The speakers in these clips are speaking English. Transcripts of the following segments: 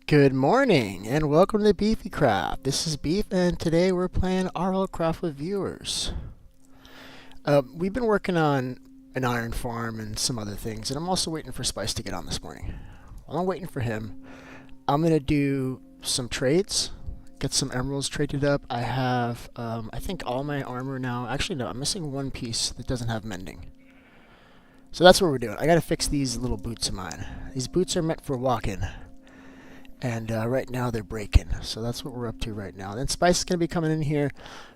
Good morning and welcome to BeefyCraft. This is Beef and today we're playing RLcraft with viewers. We've been working on an iron farm and some other things, and I'm also waiting for Spice to get on this morning. While I'm waiting for him, I'm going to do some trades, get some emeralds traded up. I have, I think all my armor now. Actually, no, I'm missing one piece that doesn't have mending. So that's what we're doing. I got to fix these little boots of mine. These boots are meant for walking. And right now they're breaking, so that's what we're up to right now. Then Spice is going to be coming in here,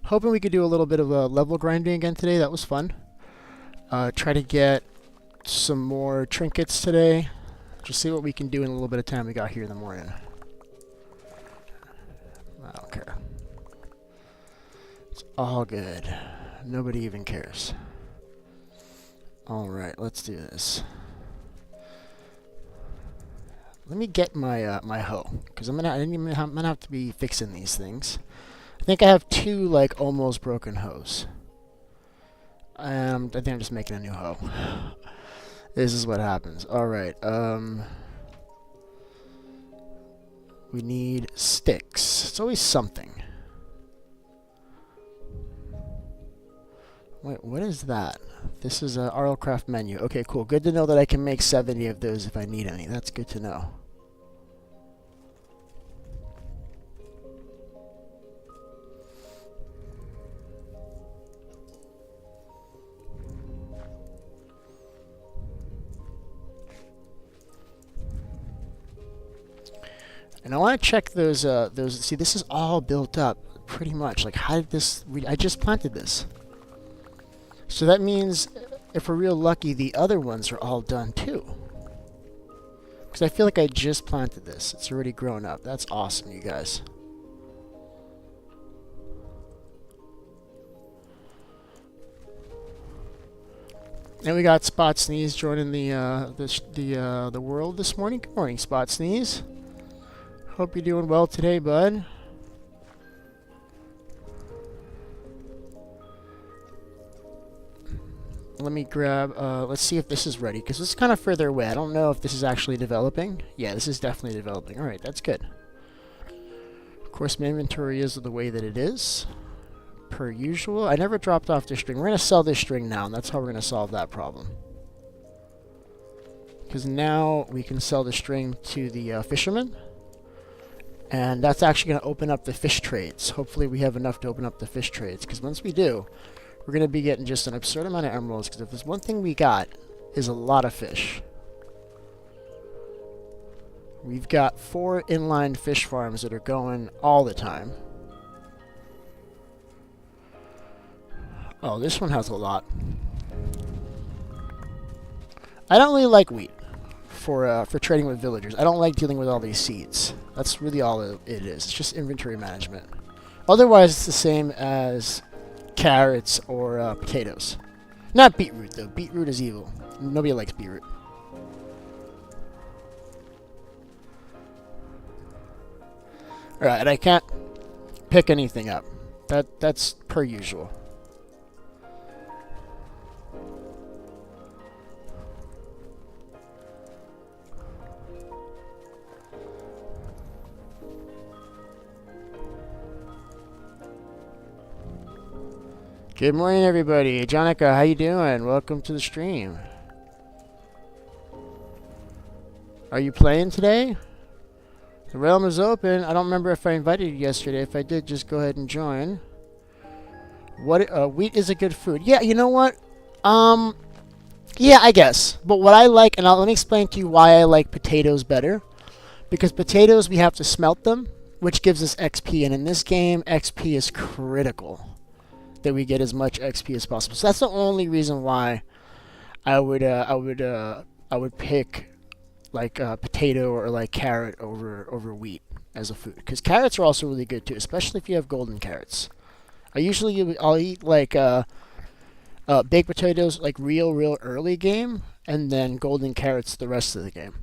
hoping we could do a little bit of level grinding again today. That was fun. Try to get some more trinkets today. Just see what we can do in a little bit of time we got here in the morning. I don't care. It's all good. Nobody even cares. Alright, let's do this. Let me get my my hoe, because I'm gonna have to be fixing these things. I think I have two like almost broken hoes. I think I'm just making a new hoe. This is what happens. All right. We need sticks. It's always something. Wait, what is that? This is a RLcraft menu. Okay, cool. Good to know that I can make 70 of those if I need any. That's good to know. And I want to check those. See, this is all built up pretty much. Like, how did this? I just planted this. So that means, if we're real lucky, the other ones are all done too. Because I feel like I just planted this. It's already grown up. That's awesome, you guys. And we got Spot Sneeze joining the world this morning. Good morning, Spot Sneeze. Hope you're doing well today, bud. Let me grab, let's see if this is ready, because this is kind of further away. I don't know if this is actually developing. Yeah, this is definitely developing. Alright, that's good. Of course, my inventory is the way that it is, per usual. I never dropped off this string. We're going to sell this string now, and that's how we're going to solve that problem. Because now we can sell the string to the fisherman. And that's actually going to open up the fish trades. Hopefully we have enough to open up the fish trades, because once we do, we're going to be getting just an absurd amount of emeralds, because if there's one thing we got, is a lot of fish. We've got 4 inline fish farms that are going all the time. Oh, this one has a lot. I don't really like wheat for trading with villagers. I don't like dealing with all these seeds. That's really all it is. It's just inventory management. Otherwise, it's the same as carrots or potatoes. Not beetroot, though. Beetroot is evil. Nobody likes beetroot. Alright, and I can't pick anything up. That's per usual. Good morning, everybody. Jonica, how you doing? Welcome to the stream. Are you playing today? The realm is open. I don't remember if I invited you yesterday. If I did, just go ahead and join. What? Wheat is a good food. Yeah, you know what? Yeah, I guess. But what I like, and let me explain to you why I like potatoes better. Because potatoes, we have to smelt them, which gives us XP. And in this game, XP is critical. That we get as much XP as possible. So that's the only reason why I would pick like potato or like carrot over wheat as a food, because carrots are also really good too, especially if you have golden carrots. I'll eat like baked potatoes like real early game, and then golden carrots the rest of the game.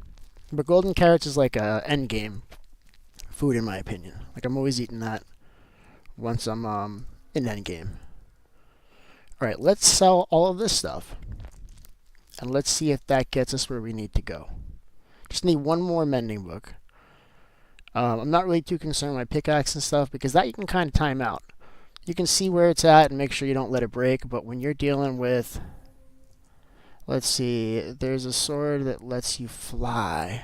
But golden carrots is like a end game food in my opinion. Like I'm always eating that once I'm in end game. Alright, let's sell all of this stuff. And let's see if that gets us where we need to go. Just need one more mending book. I'm not really too concerned with my pickaxe and stuff because that you can kind of time out. You can see where it's at and make sure you don't let it break. But when you're dealing with, let's see, there's a sword that lets you fly.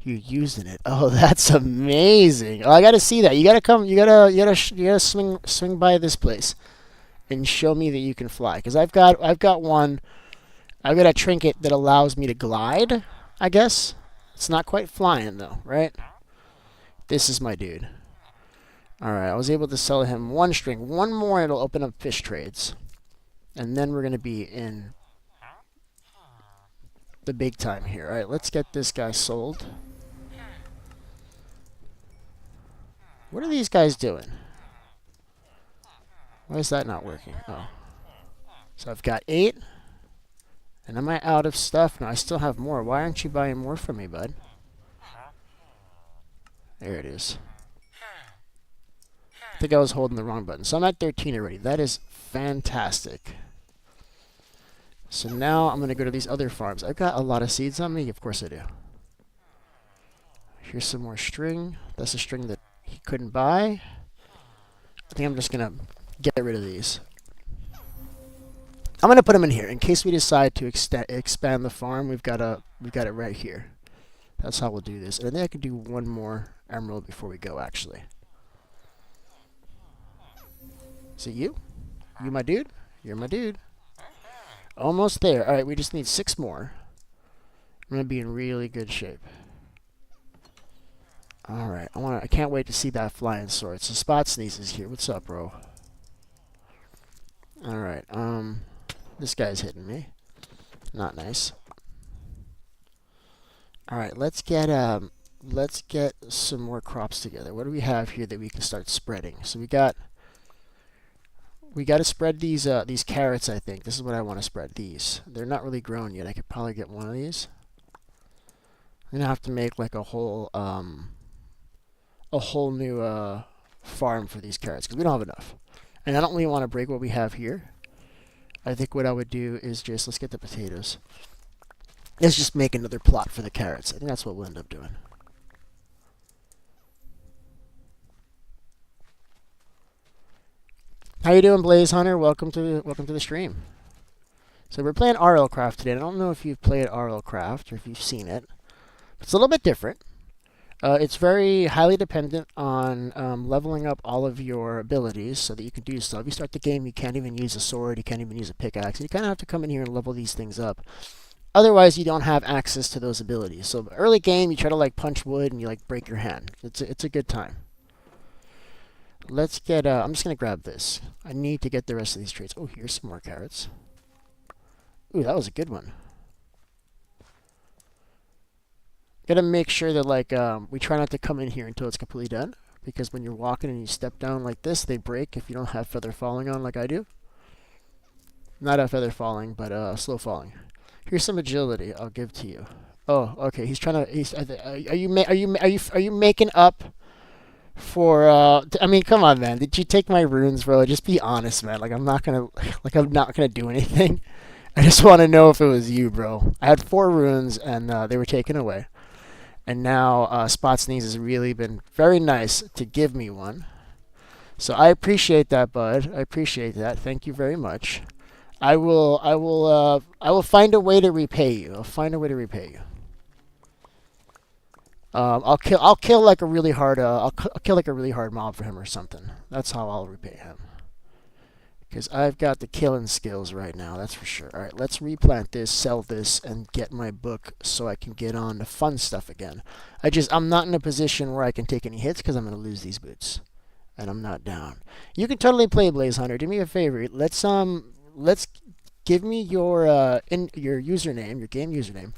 You're using it. Oh, that's amazing. Oh, I gotta see that. You gotta come. You gotta swing by this place and show me that you can fly. Because I've got one. I've got a trinket that allows me to glide. I guess it's not quite flying though, right? This is my dude. All right, I was able to sell him one string. One more, it'll open up fish trades, and then we're gonna be in the big time here. All right, let's get this guy sold. What are these guys doing? Why is that not working? Oh. So I've got 8. And am I out of stuff? No, I still have more. Why aren't you buying more from me, bud? There it is. I think I was holding the wrong button. So I'm at 13 already. That is fantastic. So now I'm going to go to these other farms. I've got a lot of seeds on me. Of course I do. Here's some more string. That's a string that he couldn't buy. I think I'm just going to get rid of these. I'm going to put them in here in case we decide to expand the farm. We've got it right here. That's how we'll do this. And I think I can do one more emerald before we go, actually. Is it you? You my dude? You're my dude. Almost there. All right, we just need 6 more. I'm going to be in really good shape. All right, I can't wait to see that flying sword. So Spot Sneezes here. What's up, bro? All right, this guy's hitting me. Not nice. All right, let's get some more crops together. What do we have here that we can start spreading? So we got to spread these carrots. I think this is what I want to spread. These. They're not really grown yet. I could probably get one of these. I'm gonna have to make like a whole new farm for these carrots because we don't have enough, and I don't really want to break what we have here. I think what I would do is let's get the potatoes. Let's just make another plot for the carrots. I think that's what we'll end up doing. How you doing, Blaze Hunter? Welcome to the stream. So we're playing RLcraft today. I don't know if you've played RLcraft or if you've seen it. It's a little bit different. It's very highly dependent on leveling up all of your abilities so that you can do stuff. If you start the game, you can't even use a sword, you can't even use a pickaxe. You kind of have to come in here and level these things up. Otherwise, you don't have access to those abilities. So early game, you try to like punch wood and you like break your hand. It's a good time. Let's get. I'm just gonna grab this. I need to get the rest of these traits. Oh, here's some more carrots. Ooh, that was a good one. Gotta make sure that like we try not to come in here until it's completely done, because when you're walking and you step down like this, they break if you don't have feather falling on like I do. Not a feather falling, but slow falling. Here's some agility I'll give to you. Oh, okay. He's trying to. Are you making up for? I mean, come on, man. Did you take my runes, bro? Just be honest, man. Like I'm not gonna do anything. I just want to know if it was you, bro. I had 4 runes and they were taken away. And now Spot Sneeze has really been very nice to give me one. So I appreciate that, bud. I appreciate that. Thank you very much. I will find a way to repay you. I'll find a way to repay you. I'll kill like a really hard I'll kill like a really hard mob for him or something. That's how I'll repay him. Because I've got the killing skills right now, that's for sure. Alright, let's replant this, sell this, and get my book so I can get on to fun stuff again. I'm not in a position where I can take any hits because I'm going to lose these boots. And I'm not down. You can totally play Blaze Hunter. Do me a favor. Let's give me your username, your game username,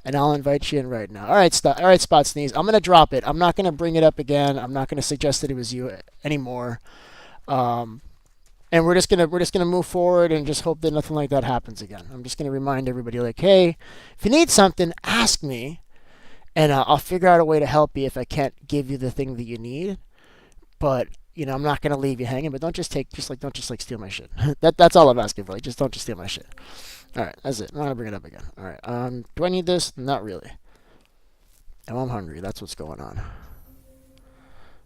and I'll invite you in right now. Alright, Spot Sneeze. I'm going to drop it. I'm not going to bring it up again. I'm not going to suggest that it was you anymore. And we're just gonna move forward and just hope that nothing like that happens again. I'm just gonna remind everybody, like, hey, if you need something, ask me, and I'll figure out a way to help you if I can't give you the thing that you need. But I'm not gonna leave you hanging. But don't just steal my shit. That's all I'm asking for. Like, don't steal my shit. All right, that's it. I'm not gonna bring it up again. All right. Do I need this? Not really. Oh, I'm hungry. That's what's going on.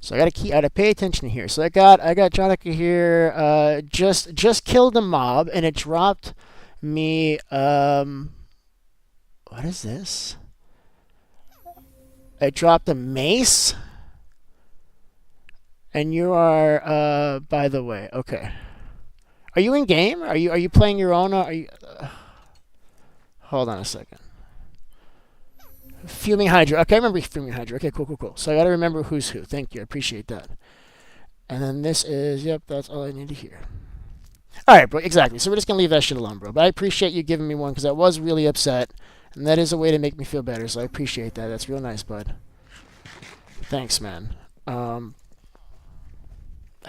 So I gotta pay attention here. So I got Jonica here. Just killed a mob, and it dropped me. What is this? It dropped a mace. And you are, by the way, okay. Are you in game? Are you playing your own? Are you? Hold on a second. Fuming Hydra. Okay, I remember Fuming Hydra. Okay, cool. So I gotta remember who's who. Thank you, I appreciate that. And then this is, yep, that's all I need to hear. All right, bro. Exactly. So we're just gonna leave that shit alone, bro. But I appreciate you giving me one because I was really upset, and that is a way to make me feel better. So I appreciate that. That's real nice, bud. Thanks, man. I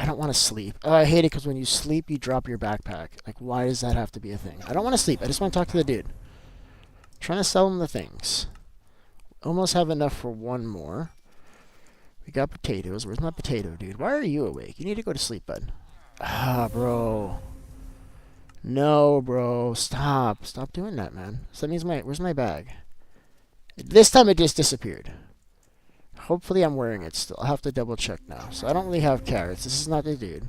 don't want to sleep. Oh, I hate it because when you sleep, you drop your backpack. Like, why does that have to be a thing? I don't want to sleep. I just want to talk to the dude. I'm trying to sell him the things. Almost have enough for one more. We got potatoes. Where's my potato, dude? Why are you awake? You need to go to sleep, bud. Ah, bro. No, bro. Stop. Stop doing that, man. So that means where's my bag? This time it just disappeared. Hopefully I'm wearing it still. I'll have to double check now. So I don't really have carrots. This is not the dude.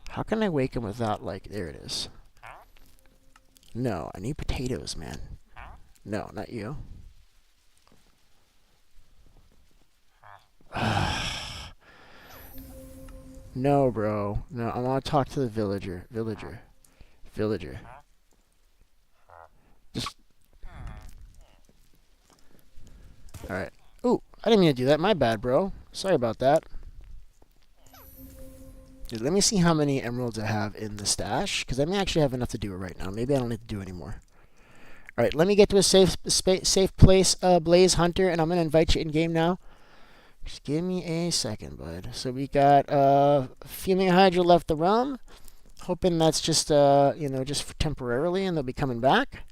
How can I wake him without, like, there it is. No, I need potatoes, man. No, not you. No, bro. No, I want to talk to the villager. Villager. Just. Alright. Ooh, I didn't mean to do that. My bad, bro. Sorry about that. Dude, let me see how many emeralds I have in the stash, because I may actually have enough to do it right now. Maybe I don't need to do anymore. Alright, let me get to a safe place, Blaze Hunter, and I'm going to invite you in-game now. Just give me a second, bud. So we got Fuming Hydra left the realm. Hoping that's just, just temporarily, and they'll be coming back.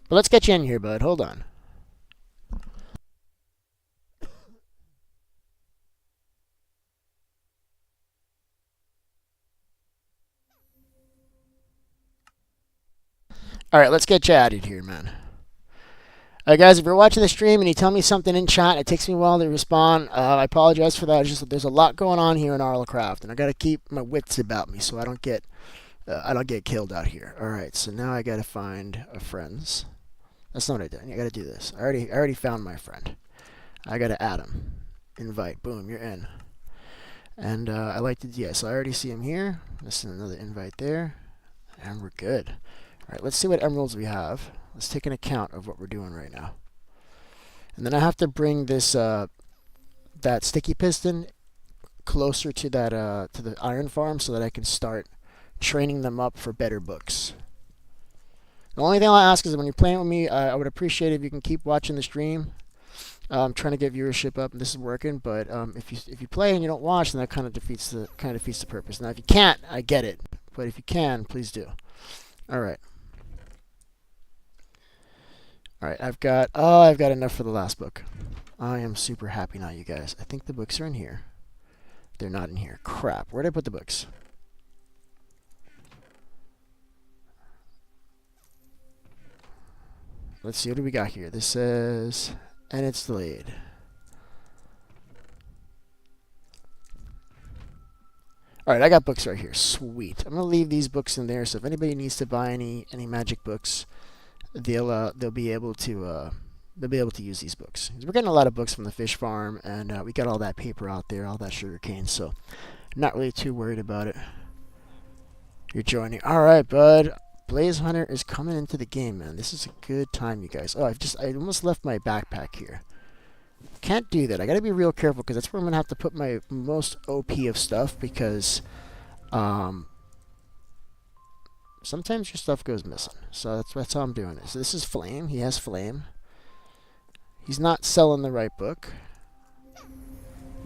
But let's get you in here, bud. Hold on. Alright, let's get you added here, man. Alright, guys, if you're watching the stream and you tell me something in chat, it takes me a while to respond. I apologize for that. It's just that there's a lot going on here in RLcraft, and I gotta keep my wits about me so I don't get killed out here. Alright, so now I gotta find a friends. That's not what I did. I gotta do this. I already found my friend. I gotta add him. Invite. Boom, you're in. And I like to, yeah, so I already see him here. This is another invite there. And we're good. Alright, let's see what emeralds we have. Let's take an account of what we're doing right now. And then I have to bring this that sticky piston closer to that to the iron farm so that I can start training them up for better books. The only thing I'll ask is when you're playing with me, I would appreciate if you can keep watching the stream. I'm trying to get viewership up, and this is working. But if you play and you don't watch, then that kind of defeats the purpose. Now, if you can't, I get it. But if you can, please do. All right. Alright, I've got enough for the last book. I am super happy now, you guys. I think the books are in here. They're not in here. Crap. Where'd I put the books? Let's see, what do we got here? This says, and it's delayed. Alright, I got books right here. Sweet. I'm going to leave these books in there, so if anybody needs to buy any magic books, they'll be able to use these books. We're getting a lot of books from the fish farm, and we got all that paper out there, all that sugar cane, so not really too worried about it. You're joining. All right, bud. Blaze Hunter is coming into the game, man. This is a good time, you guys. Oh, I almost left my backpack here. Can't do that. I gotta be real careful because that's where I'm gonna have to put my most OP of stuff because sometimes your stuff goes missing. So that's how I'm doing it. So this is Flame. He has Flame. He's not selling the right book.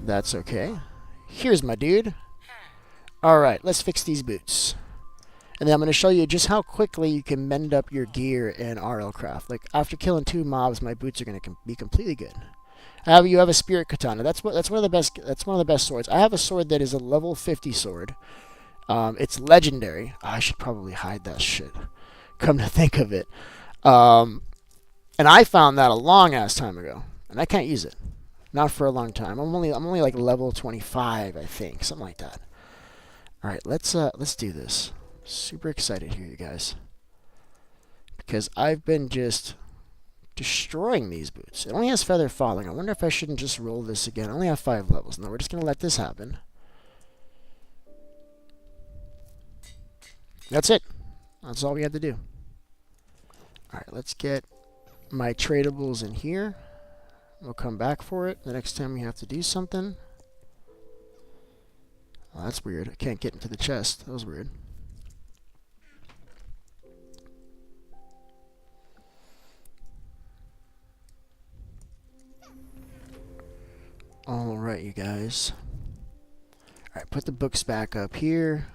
That's okay. Here's my dude. Alright, let's fix these boots. And then I'm going to show you just how quickly you can mend up your gear in RLcraft. Like, after killing 2 mobs, my boots are going to be completely good. However, you have a spirit katana. That's one of the best swords. I have a sword that is a level 50 sword. It's legendary. Oh, I should probably hide that shit. Come to think of it. And I found that a long ass time ago. And I can't use it. Not for a long time. I'm only like level 25, I think, something like that. All right, let's do this. Super excited here, you guys, because I've been just destroying these boots. It only has feather falling. I wonder if I shouldn't just roll this again. I only have 5 levels. No, we're just gonna let this happen. That's it. That's all we had to do. All right, let's get my tradables in here. We'll come back for it the next time we have to do something. Oh, that's weird. I can't get into the chest. That was weird. Alright, you guys. Alright, put the books back up here.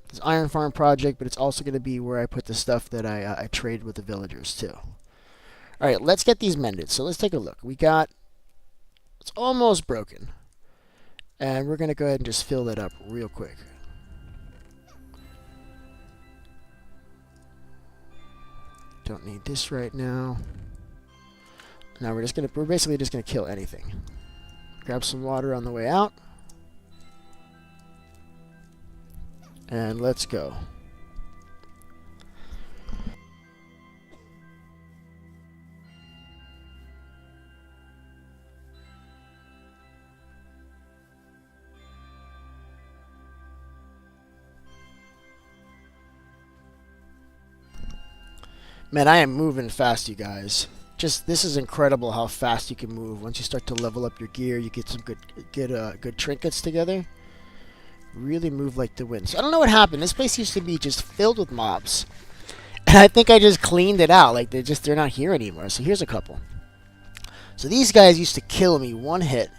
This Iron Farm project, but it's also going to be where I put the stuff that I trade with the villagers, too. Alright, let's get these mended. So let's take a look. We got... It's almost broken. And we're going to go ahead and just fill that up real quick. Don't need this right now. Now we're basically just gonna kill anything. Grab some water on the way out. And let's go. Man, I am moving fast, you guys. This is incredible how fast you can move. Once you start to level up your gear, you get some good trinkets together. Really move like the wind. So I don't know what happened. This place used to be just filled with mobs, and I think I just cleaned it out. Like they're not here anymore. So here's a couple. So these guys used to kill me one hit.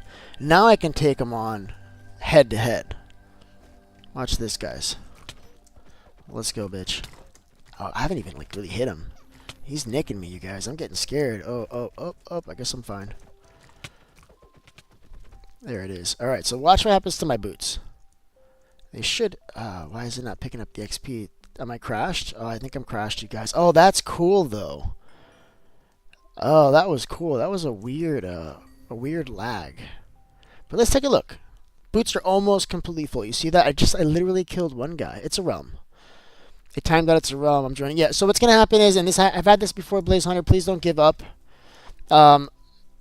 Now I can take them on head to head. Watch this, guys. Let's go, bitch. Oh, I haven't even like really hit him. He's nicking me, you guys. I'm getting scared. Oh. I guess I'm fine. There it is. Alright, so watch what happens to my boots. They should... why is it not picking up the XP? Am I crashed? Oh, I think I'm crashed, you guys. Oh, that's cool, though. Oh, that was cool. That was a weird lag. But let's take a look. Boots are almost completely full. You see that? I literally killed one guy. It's a realm. It timed out. It's a realm. I'm joining. Yeah. So what's gonna happen is, and I've had this before, Blaze Hunter. Please don't give up.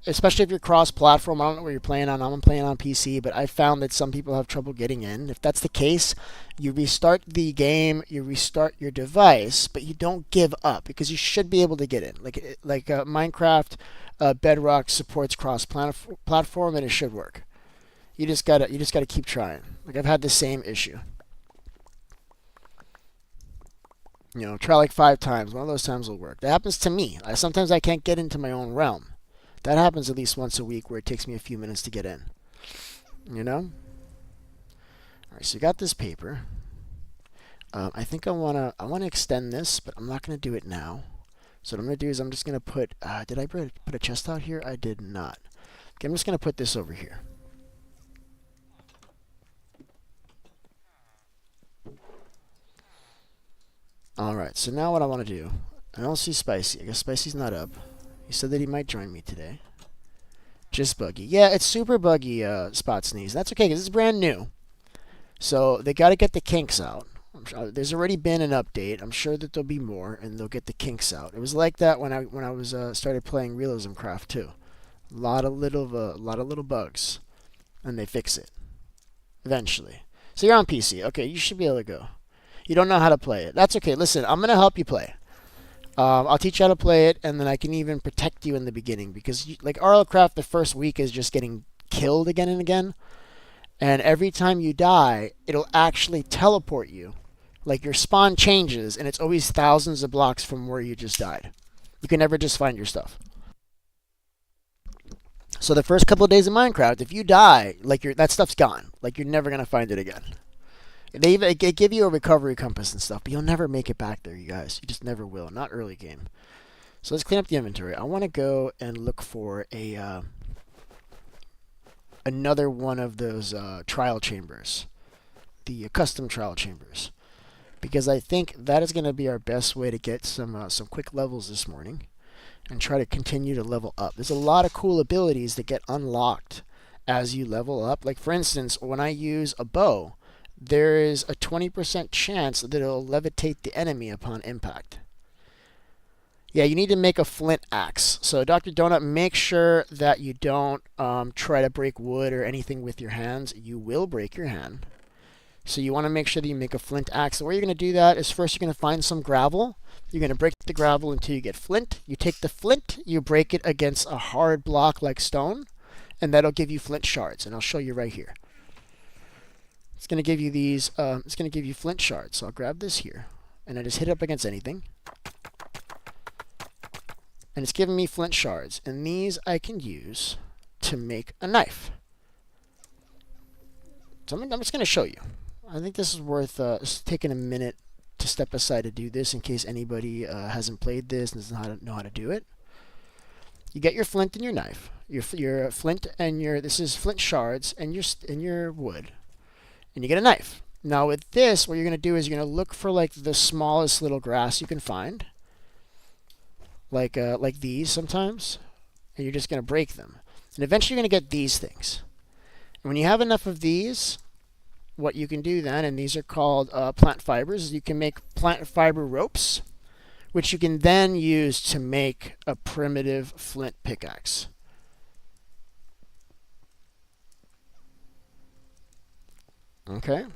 Especially if you're cross-platform. I don't know where you're playing on. I'm playing on PC, but I found that some people have trouble getting in. If that's the case, you restart the game, you restart your device, but you don't give up because you should be able to get in. Like Minecraft, Bedrock supports cross-platform, and it should work. You just gotta keep trying. Like I've had the same issue. You know, try like 5 times. One of those times will work. That happens to me. Sometimes I can't get into my own realm. That happens at least once a week where it takes me a few minutes to get in. You know? Alright, so you got this paper. I think I wanna extend this, but I'm not gonna do it now. So what I'm gonna do is I'm just gonna put did I put a chest out here? I did not. Okay, I'm just gonna put this over here. Alright, so now what I want to do, I don't see Spicy. I guess Spicy's not up. He said that he might join me today. Just buggy. Yeah, it's super buggy, Spot Sneeze. That's okay, because it's brand new. So they got to get the kinks out. There's already been an update. I'm sure that there'll be more, and they'll get the kinks out. It was like that when I was started playing RLcraft too. A lot of little bugs, and they fix it eventually. So you're on PC. Okay, you should be able to go. You don't know how to play it. That's okay. Listen, I'm going to help you play. I'll teach you how to play it, and then I can even protect you in the beginning. Because, like, RLcraft, the first week is just getting killed again and again. And every time you die, it'll actually teleport you. Like, your spawn changes, and it's always thousands of blocks from where you just died. You can never just find your stuff. So the first couple of days of Minecraft, if you die, like, that stuff's gone. Like, you're never going to find it again. They give you a recovery compass and stuff, but you'll never make it back there, you guys. You just never will. Not early game. So let's clean up the inventory. I want to go and look for another one of those trial chambers. The custom trial chambers. Because I think that is going to be our best way to get some quick levels this morning. and try to continue to level up. There's a lot of cool abilities that get unlocked as you level up. Like, for instance, when I use a bow, there is a 20% chance that it'll levitate the enemy upon impact. Yeah, you need to make a flint axe. So, Dr. Donut, make sure that you don't try to break wood or anything with your hands. You will break your hand. So you want to make sure that you make a flint axe. The way you're going to do that is first you're going to find some gravel. You're going to break the gravel until you get flint. You take the flint, you break it against a hard block like stone, and that'll give you flint shards. And I'll show you right here. It's going to give you these. It's going to give you flint shards. So I'll grab this here, and I just hit it up against anything, and it's giving me flint shards. And these I can use to make a knife. So I'm just going to show you. I think this is worth taking a minute to step aside to do this in case anybody hasn't played this and doesn't know how to do it. You get your flint and your knife. Your flint and this is flint shards and your wood, and you get a knife. Now with this, what you're going to do is you're going to look for like the smallest little grass you can find, like these sometimes, and you're just going to break them, and eventually you're going to get these things. And when you have enough of these, what you can do then, and these are called plant fibers, you can make plant fiber ropes, which you can then use to make a primitive flint pickaxe. Okay.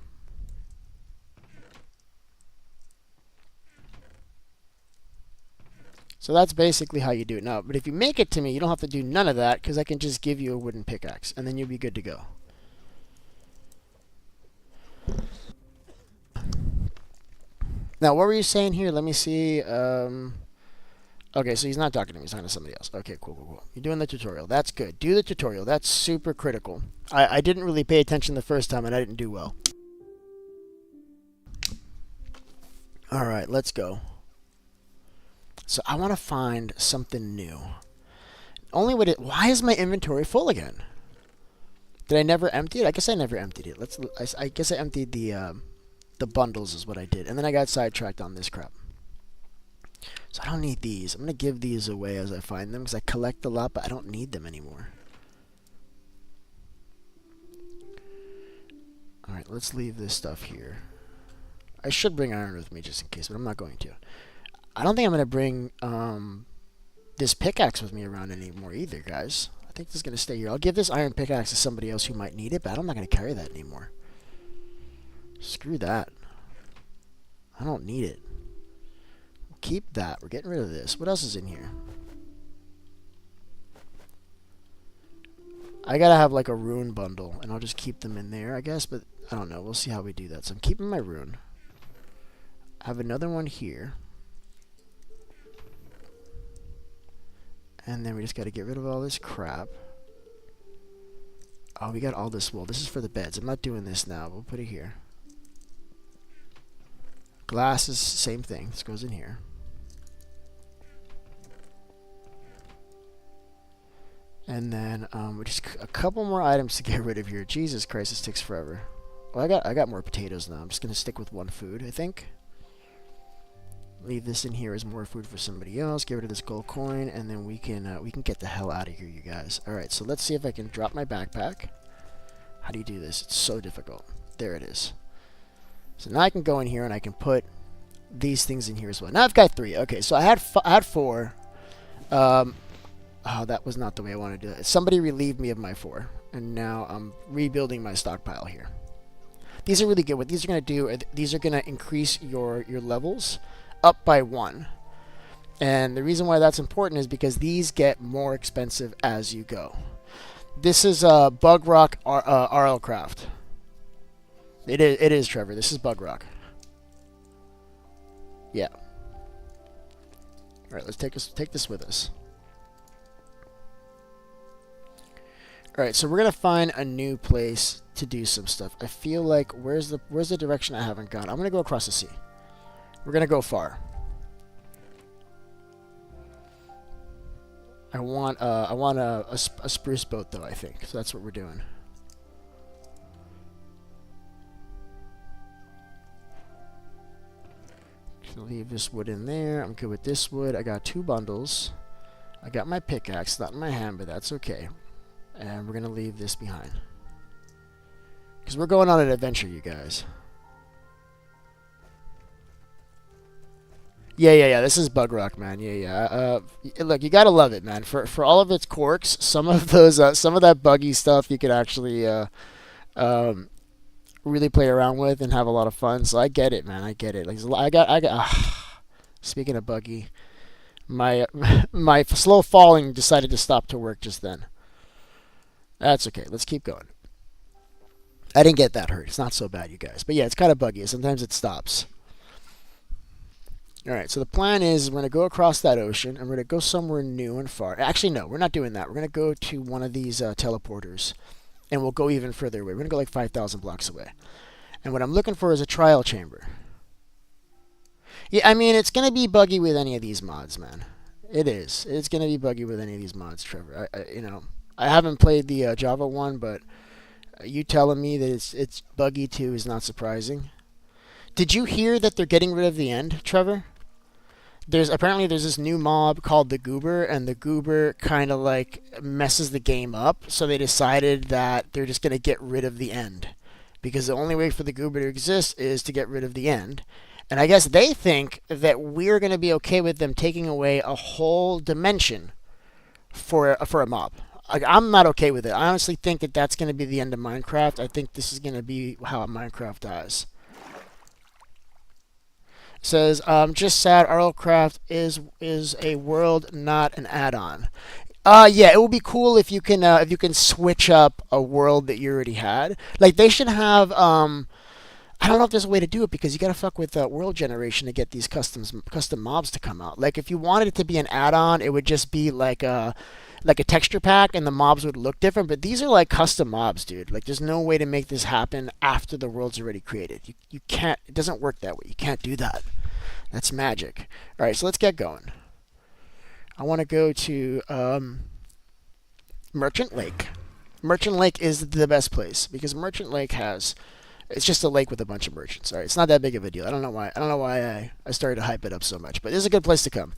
So that's basically how you do it now. But if you make it to me, you don't have to do none of that, because I can just give you a wooden pickaxe, and then you'll be good to go. Now, what were you saying here? Let me see. Okay, so he's not talking to me. He's talking to somebody else. Okay, cool. You're doing the tutorial. That's good. Do the tutorial. That's super critical. I didn't really pay attention the first time, and I didn't do well. All right, let's go. So I want to find something new. Why is my inventory full again? Did I never empty it? I guess I never emptied it. I guess I emptied the bundles is what I did. And then I got sidetracked on this crap. So I don't need these. I'm going to give these away as I find them because I collect a lot, but I don't need them anymore. Alright, let's leave this stuff here. I should bring iron with me just in case, but I'm not going to. I don't think I'm going to bring this pickaxe with me around anymore either, guys. I think this is going to stay here. I'll give this iron pickaxe to somebody else who might need it, but I'm not going to carry that anymore. Screw that. I don't need it. Keep that. We're getting rid of this. What else is in here? I gotta have like a rune bundle, and I'll just keep them in there, I guess, but I don't know. We'll see how we do that. So I'm keeping my rune. I have another one here. And then we just gotta get rid of all this crap. Oh, we got all this wool. This is for the beds. I'm not doing this now. We'll put it here. Glass is the same thing. This goes in here. And then we just a couple more items to get rid of here. Jesus Christ, this takes forever. Well, I got more potatoes now. I'm just gonna stick with one food, I think. Leave this in here as more food for somebody else. Get rid of this gold coin, and then we can get the hell out of here, you guys. All right, so let's see if I can drop my backpack. How do you do this? It's so difficult. There it is. So now I can go in here and I can put these things in here as well. Now I've got 3. Okay, so I had 4. Oh, that was not the way I wanted to do it. Somebody relieved me of my 4, and now I'm rebuilding my stockpile here. These are really good. What these are going to do, these are going to increase your levels up by 1. And the reason why that's important is because these get more expensive as you go. This is Bug Rock RLcraft. It is Trevor. This is Bug Rock. Yeah. All right, let's take this with us. All right, so we're gonna find a new place to do some stuff. I feel like where's the direction I haven't gone? I'm gonna go across the sea. We're gonna go far. I want a spruce boat though. I think so. That's what we're doing. Leave this wood in there. I'm good with this wood. I got 2 bundles. I got my pickaxe, not in my hand, but that's okay. And we're going to leave this behind. Because we're going on an adventure, you guys. Yeah. This is Bug Rock, man. Yeah. Look, you gotta love it, man. For all of its quirks, some of those, some of that buggy stuff, you could actually really play around with and have a lot of fun. So I get it, man. I get it. Like I got. Speaking of buggy, my my slow falling decided to stop to work just then. That's okay. Let's keep going. I didn't get that hurt. It's not so bad, you guys. But yeah, it's kind of buggy. Sometimes it stops. All right, so the plan is we're going to go across that ocean and we're going to go somewhere new and far. Actually, no, we're not doing that. We're going to go to one of these teleporters and we'll go even further away. We're going to go like 5,000 blocks away. And what I'm looking for is a trial chamber. Yeah, I mean, it's going to be buggy with any of these mods, man. It is. It's going to be buggy with any of these mods, Trevor. I haven't played the Java one, but you telling me that it's buggy too is not surprising. Did you hear that they're getting rid of the end, Trevor? There's this new mob called the Goober, and the Goober kind of like messes the game up. So they decided that they're just gonna get rid of the end, because the only way for the Goober to exist is to get rid of the end. And I guess they think that we're gonna be okay with them taking away a whole dimension for a mob. I'm not okay with it. I honestly think that that's gonna be the end of Minecraft. I think this is gonna be how Minecraft dies. Says, just sad RLcraft is a world, not an add-on. Yeah, it would be cool if you can switch up a world that you already had. Like they should have I don't know if there's a way to do it, because you got to fuck with world generation to get these custom mobs to come out. Like if you wanted it to be an add-on, it would just be like a texture pack and the mobs would look different, but these are like custom mobs, dude. Like there's no way to make this happen after the world's already created. You can't, it doesn't work that way. You can't do that. That's magic. All right, so let's get going. I want to go to Merchant Lake. Merchant Lake is the best place because Merchant Lake it's just a lake with a bunch of merchants. All right, it's not that big of a deal. I don't know why I started to hype it up so much, but this is a good place to come.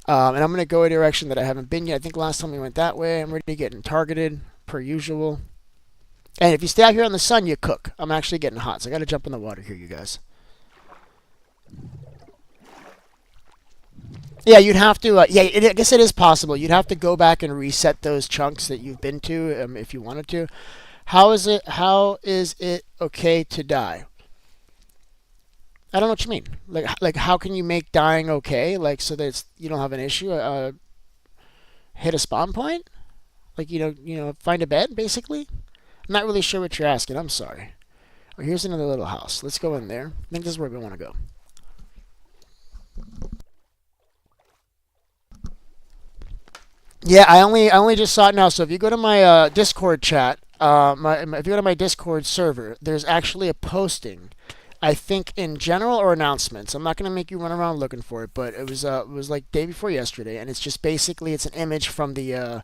And I'm going to go a direction that I haven't been yet. I think last time we went that way. I'm already getting targeted, per usual. And if you stay out here in the sun, you cook. I'm actually getting hot, so I got to jump in the water here, you guys. Yeah, you'd have to. I guess it is possible. You'd have to go back and reset those chunks that you've been to if you wanted to. How is it okay to die? I don't know what you mean. Like how can you make dying okay? Like so that you don't have an issue. Hit a spawn point. Like find a bed basically. I'm not really sure what you're asking. I'm sorry. Oh, here's another little house. Let's go in there. I think this is where we want to go. Yeah, I only just saw it now. So if you go to my Discord chat, if you go to my Discord server, there's actually a posting. I think in general or announcements. I'm not gonna make you run around looking for it, but it was like day before yesterday, and it's just basically it's an image from the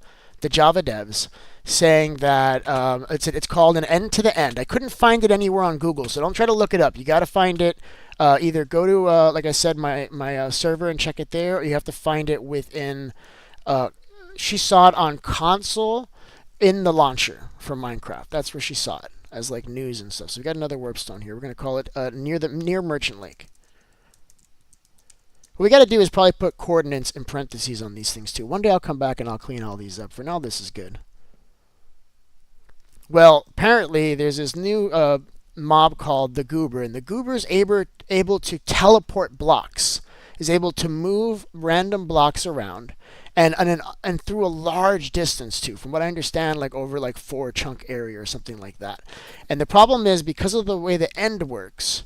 Java devs saying that it's called an end to the end. I couldn't find it anywhere on Google, so don't try to look it up. You got to find it. Either go to like I said my server and check it there, or you have to find it within. She saw it on console in the launcher for Minecraft. That's where she saw it as like news and stuff. So we got another warpstone here. We're gonna call it near Merchant Lake. What we got to do is probably put coordinates in parentheses on these things too. One day I'll come back and I'll clean all these up. For now, this is good. Well, apparently there's this new mob called the Goober, and the Goober is able to teleport blocks, is able to move random blocks around, and through a large distance too. From what I understand, like over like 4 chunk area or something like that. And the problem is because of the way the end works.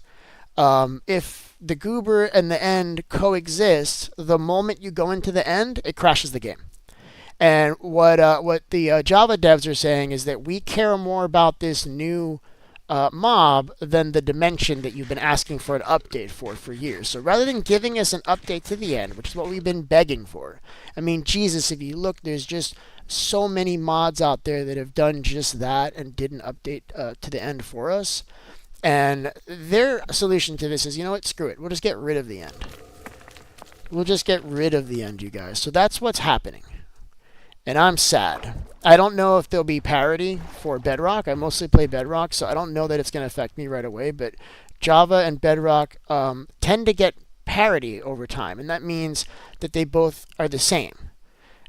If the Goober and the end coexist, the moment you go into the end, it crashes the game. And what the Java devs are saying is that we care more about this new mob than the dimension that you've been asking for an update for years. So rather than giving us an update to the end, which is what we've been begging for, I mean, Jesus, if you look, there's just so many mods out there that have done just that and didn't update to the end for us. And their solution to this is, you know what, screw it. We'll just get rid of the end. We'll just get rid of the end, you guys. So that's what's happening. and I'm sad. I don't know if there'll be parity for Bedrock. I mostly play Bedrock, so I don't know that it's going to affect me right away. But Java and Bedrock tend to get parity over time, and that means that they both are the same.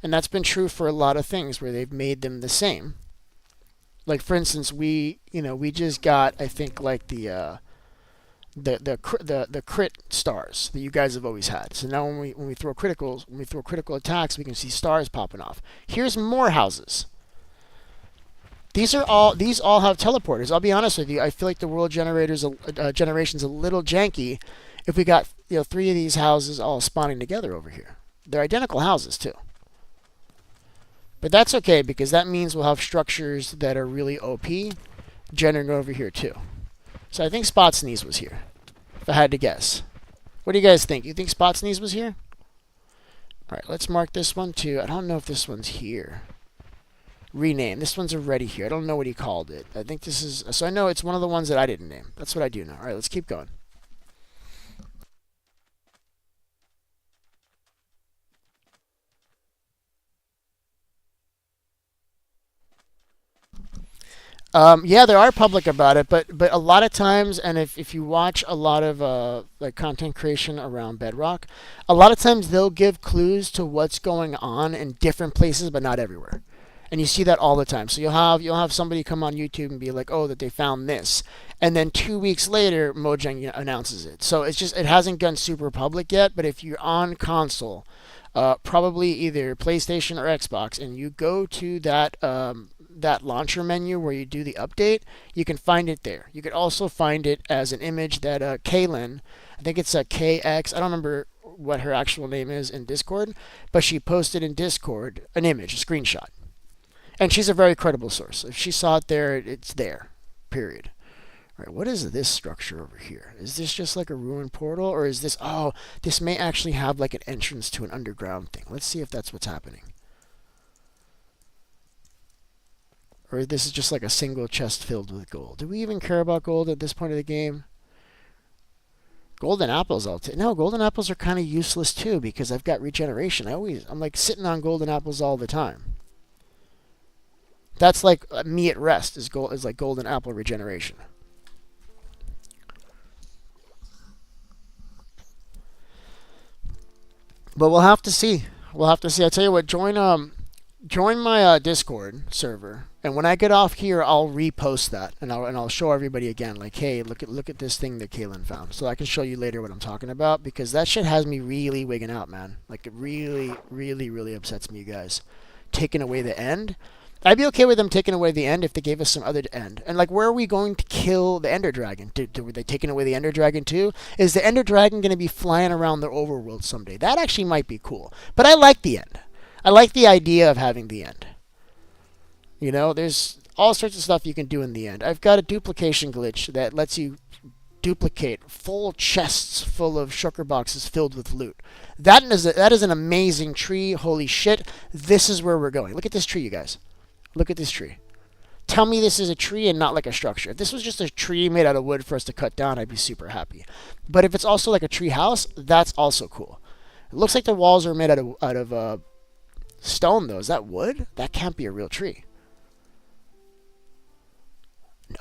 And that's been true for a lot of things where they've made them the same. Like for instance, we just got, I think, like the crit stars that you guys have always had. So now when we throw critical attacks, we can see stars popping off. Here's more houses. These all have teleporters. I'll be honest with you. I feel like the world generation's a little janky. If we got 3 of these houses all spawning together over here, they're identical houses too. But that's okay because that means we'll have structures that are really OP generating over here too. So I think Spot Sneeze was here, if I had to guess. What do you guys think? You think Spot Sneeze was here? All right, let's mark this one too. I don't know if this one's here. Rename. This one's already here. I don't know what he called it. I think this is... So I know it's one of the ones that I didn't name. That's what I do know. All right, let's keep going. Yeah, there are public about it, but a lot of times, and if you watch a lot of like content creation around Bedrock, a lot of times they'll give clues to what's going on in different places, but not everywhere. And you see that all the time. So you'll have somebody come on YouTube and be like, "Oh, that they found this," and then 2 weeks later, Mojang announces it. So it hasn't gone super public yet. But if you're on console, probably either PlayStation or Xbox, and you go to that launcher menu where you do the update, you can find it there. You could also find it as an image that Kaylin, I think it's a KX, I don't remember what her actual name is in Discord, but she posted in Discord an image, a screenshot. And she's a very credible source. If she saw it there, it's there. Period. All right, what is this structure over here? Is this just like a ruined portal, or is this... Oh, this may actually have like an entrance to an underground thing. Let's see if that's what's happening. Or this is just like a single chest filled with gold. Do we even care about gold at this point of the game? Golden apples, no, golden apples are kind of useless too because I've got regeneration. I'm like sitting on golden apples all the time. That's like me at rest is like golden apple regeneration. But we'll have to see. We'll have to see. I tell you what, join my Discord server, and when I get off here, I'll repost that, and I'll show everybody again, like, hey, look at this thing that Kaylin found, so I can show you later what I'm talking about, because that shit has me really wigging out, man. Like, it really, really, really upsets me, you guys. Taking away the end. I'd be okay with them taking away the end if they gave us some other end. And like, where are we going to kill the Ender Dragon? Were they taking away the Ender Dragon too? Is the Ender Dragon going to be flying around the overworld someday? That actually might be cool. But I like the end. I like the idea of having the end. You know, there's all sorts of stuff you can do in the end. I've got a duplication glitch that lets you duplicate full chests full of shulker boxes filled with loot. That is an amazing tree. Holy shit. This is where we're going. Look at this tree, you guys. Look at this tree. Tell me this is a tree and not like a structure. If this was just a tree made out of wood for us to cut down, I'd be super happy. But if it's also like a tree house, that's also cool. It looks like the walls are made out of stone, though. Is that wood? That can't be a real tree.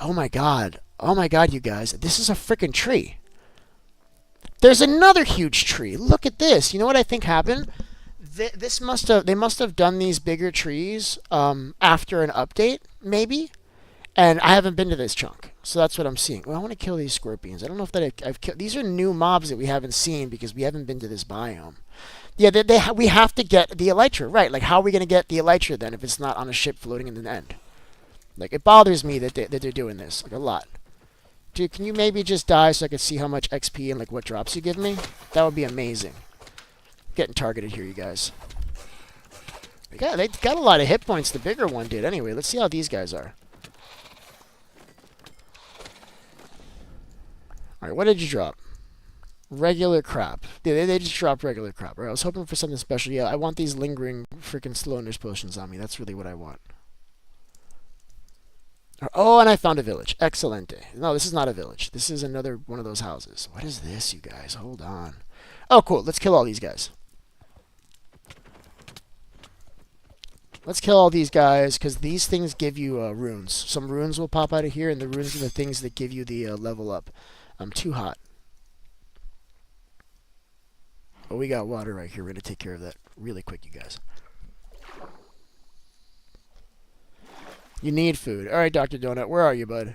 Oh my god. Oh my god, you guys. This is a freaking tree. There's another huge tree. Look at this. You know what I think happened? They must have done these bigger trees after an update, maybe. And I haven't been to this chunk, so that's what I'm seeing. Well, I want to kill these scorpions. I don't know if that I've killed. These are new mobs that we haven't seen because we haven't been to this biome. Yeah, we have to get the elytra, right? Like, how are we going to get the elytra then if it's not on a ship floating in the end? Like, it bothers me that they're doing this, like, a lot. Dude, can you maybe just die so I can see how much XP and like what drops you give me? That would be amazing. Getting targeted here, you guys. Yeah, they got a lot of hit points. The bigger one did. Anyway, let's see how these guys are. All right, what did you drop? Regular crap. They just dropped regular crap. Right? I was hoping for something special. Yeah, I want these lingering freaking slowness potions on me. That's really what I want. Oh, and I found a village. Excelente. No, this is not a village. This is another one of those houses. What is this, you guys? Hold on. Oh, cool. Let's kill all these guys. Let's kill all these guys, because these things give you runes. Some runes will pop out of here, and the runes are the things that give you the level up. I'm too hot. Oh, we got water right here. We're going to take care of that really quick, you guys. You need food. All right, Dr. Donut, where are you, bud?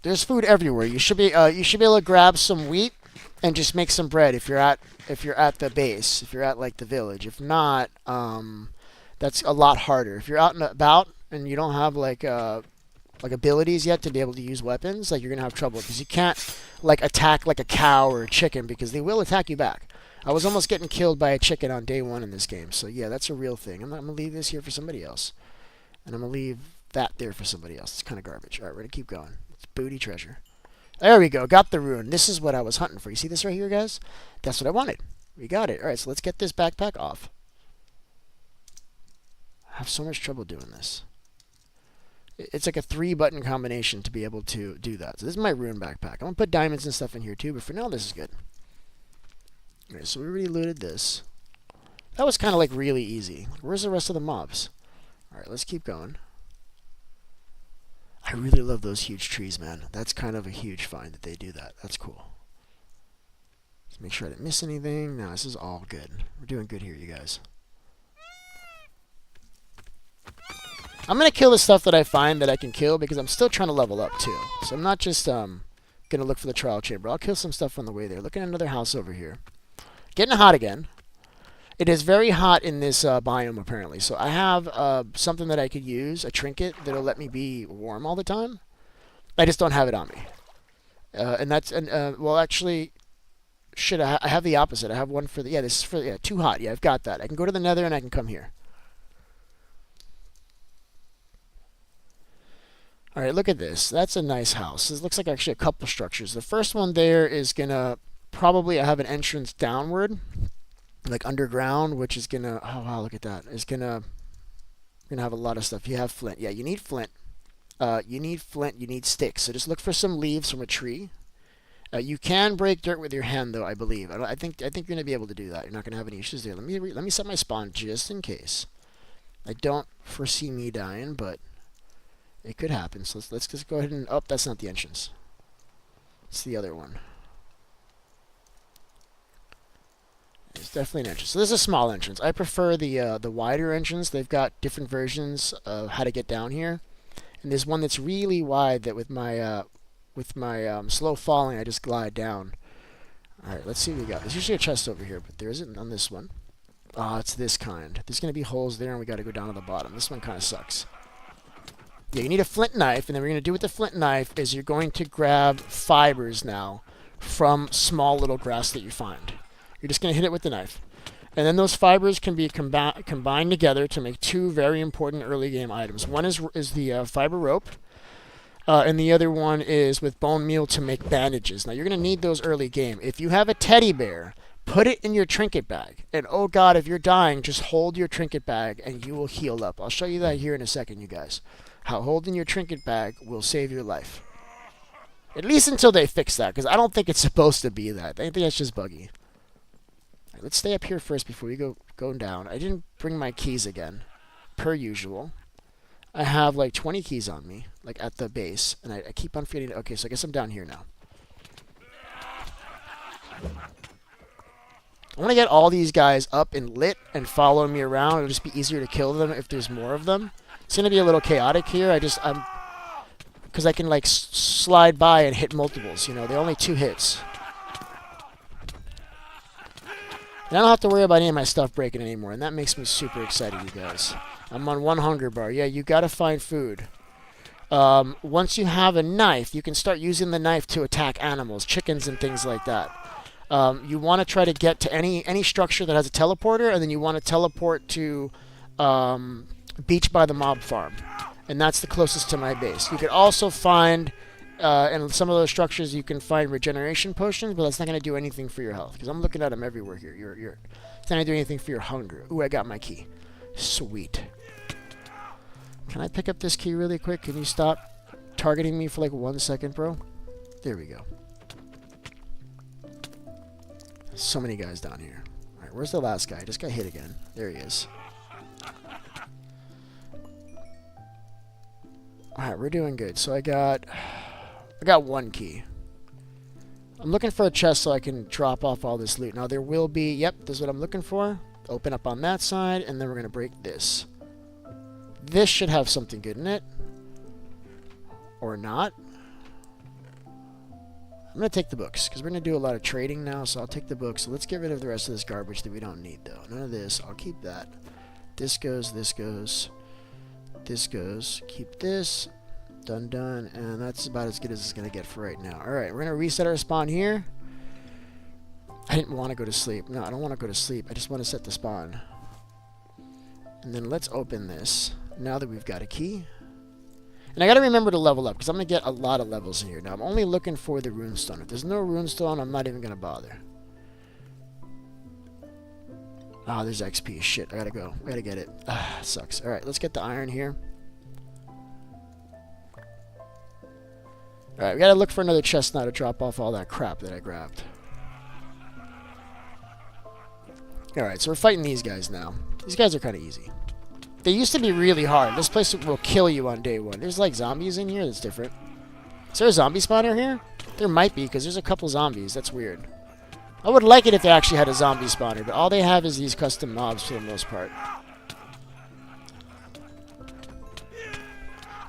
There's food everywhere. You should be able to grab some wheat and just make some bread if you're at the base, if you're at like the village. If not, that's a lot harder. If you're out and about and you don't have like abilities yet to be able to use weapons, like you're gonna have trouble because you can't like attack like a cow or a chicken because they will attack you back. I was almost getting killed by a chicken on day 1 in this game, so yeah, that's a real thing. I'm gonna leave this here for somebody else, and I'm gonna leave that there for somebody else. It's kind of garbage. All right, we're gonna keep going. It's booty treasure. There we go. Got the rune. This is what I was hunting for. You see this right here, guys? That's what I wanted. We got it. All right, so let's get this backpack off. I have so much trouble doing this. It's like a 3-button combination to be able to do that. So this is my rune backpack. I'm going to put diamonds and stuff in here too, but for now this is good. All right, so we already looted this. That was kind of like really easy. Where's the rest of the mobs? All right, let's keep going. I really love those huge trees, man. That's kind of a huge find that they do that. That's cool. Let's make sure I didn't miss anything. No, this is all good. We're doing good here, you guys. I'm going to kill the stuff that I find that I can kill because I'm still trying to level up too. So I'm not just going to look for the trial chamber. I'll kill some stuff on the way there. Looking at another house over here. Getting hot again. It is very hot in this biome, apparently. So I have something that I could use, a trinket that'll let me be warm all the time. I just don't have it on me. Well, actually, shit, I have the opposite. I have one for the, this is for, too hot. Yeah, I've got that. I can go to the nether and I can come here. All right, look at this. That's a nice house. This looks like actually a couple structures. The first one there is going to probably have an entrance downward, like underground, which is gonna, oh wow, look at that. It's gonna have a lot of stuff. You have flint. Yeah, you need flint. You need sticks. So just look for some leaves from a tree. You can break dirt with your hand, though, I believe. I think you're gonna be able to do that. You're not gonna have any issues there. Let me set my spawn just in case. I don't foresee me dying, but it could happen. So let's just go ahead and, oh, that's not the entrance. It's the other one. It's definitely an entrance. So this is a small entrance. I prefer the wider entrance. They've got different versions of how to get down here, and there's one that's really wide that with my slow falling, I just glide down. All right, let's see what we got. There's usually a chest over here, but there isn't on this one. Ah, it's this kind. There's gonna be holes there, and we got to go down to the bottom. This one kind of sucks. Yeah, you need a flint knife, and then what you're gonna do with the flint knife is you're going to grab fibers now from small little grass that you find. You're just going to hit it with the knife. And then those fibers can be combined together to make 2 very important early game items. One is the fiber rope, and the other one is with bone meal to make bandages. Now, you're going to need those early game. If you have a teddy bear, put it in your trinket bag. And, oh, God, if you're dying, just hold your trinket bag, and you will heal up. I'll show you that here in a second, you guys. How holding your trinket bag will save your life. At least until they fix that, because I don't think it's supposed to be that. I think that's just buggy. Let's stay up here first before we go down. I didn't bring my keys again, per usual. I have like 20 keys on me, like at the base, and I keep on forgetting. Okay, so I guess I'm down here now. I want to get all these guys up and lit and follow me around. It'll just be easier to kill them if there's more of them. It's going to be a little chaotic here. Because I can like slide by and hit multiples. You know, they're only 2 hits. And I don't have to worry about any of my stuff breaking anymore, and that makes me super excited, you guys. I'm on 1 hunger bar. Yeah, you gotta find food. Once you have a knife, you can start using the knife to attack animals, chickens and things like that. You want to try to get to any structure that has a teleporter, and then you want to teleport to beach by the mob farm. And that's the closest to my base. You could also find... in some of those structures, you can find regeneration potions, but that's not going to do anything for your health. Because I'm looking at them everywhere here. It's not going to do anything for your hunger. Ooh, I got my key. Sweet. Can I pick up this key really quick? Can you stop targeting me for like 1 second, bro? There we go. So many guys down here. Alright, where's the last guy? I just got hit again. There he is. Alright, we're doing good. So I got 1 key. I'm looking for a chest so I can drop off all this loot. Now there will be, yep, this is what I'm looking for. Open up on that side, and then we're going to break this. This should have something good in it. Or not. I'm going to take the books, because we're going to do a lot of trading now, so I'll take the books. So let's get rid of the rest of this garbage that we don't need, though. None of this. I'll keep that. This goes, this goes, this goes. Keep this. Done, done. And that's about as good as it's going to get for right now. Alright, we're going to reset our spawn here. I didn't want to go to sleep. No, I don't want to go to sleep. I just want to set the spawn. And then let's open this, now that we've got a key. And I gotta remember to level up, because I'm gonna get a lot of levels in here. Now, I'm only looking for the runestone. If there's no runestone, I'm not even gonna bother. Ah, there's XP. Shit, I gotta go. I gotta get it. Ah, sucks. Alright, let's get the iron here. Alright, we gotta look for another chest now to drop off all that crap that I grabbed. Alright, so we're fighting these guys now. These guys are kind of easy. They used to be really hard. This place will kill you on day 1. There's like zombies in here. That's different. Is there a zombie spawner here? There might be, because there's a couple zombies. That's weird. I would like it if they actually had a zombie spawner, but all they have is these custom mobs for the most part.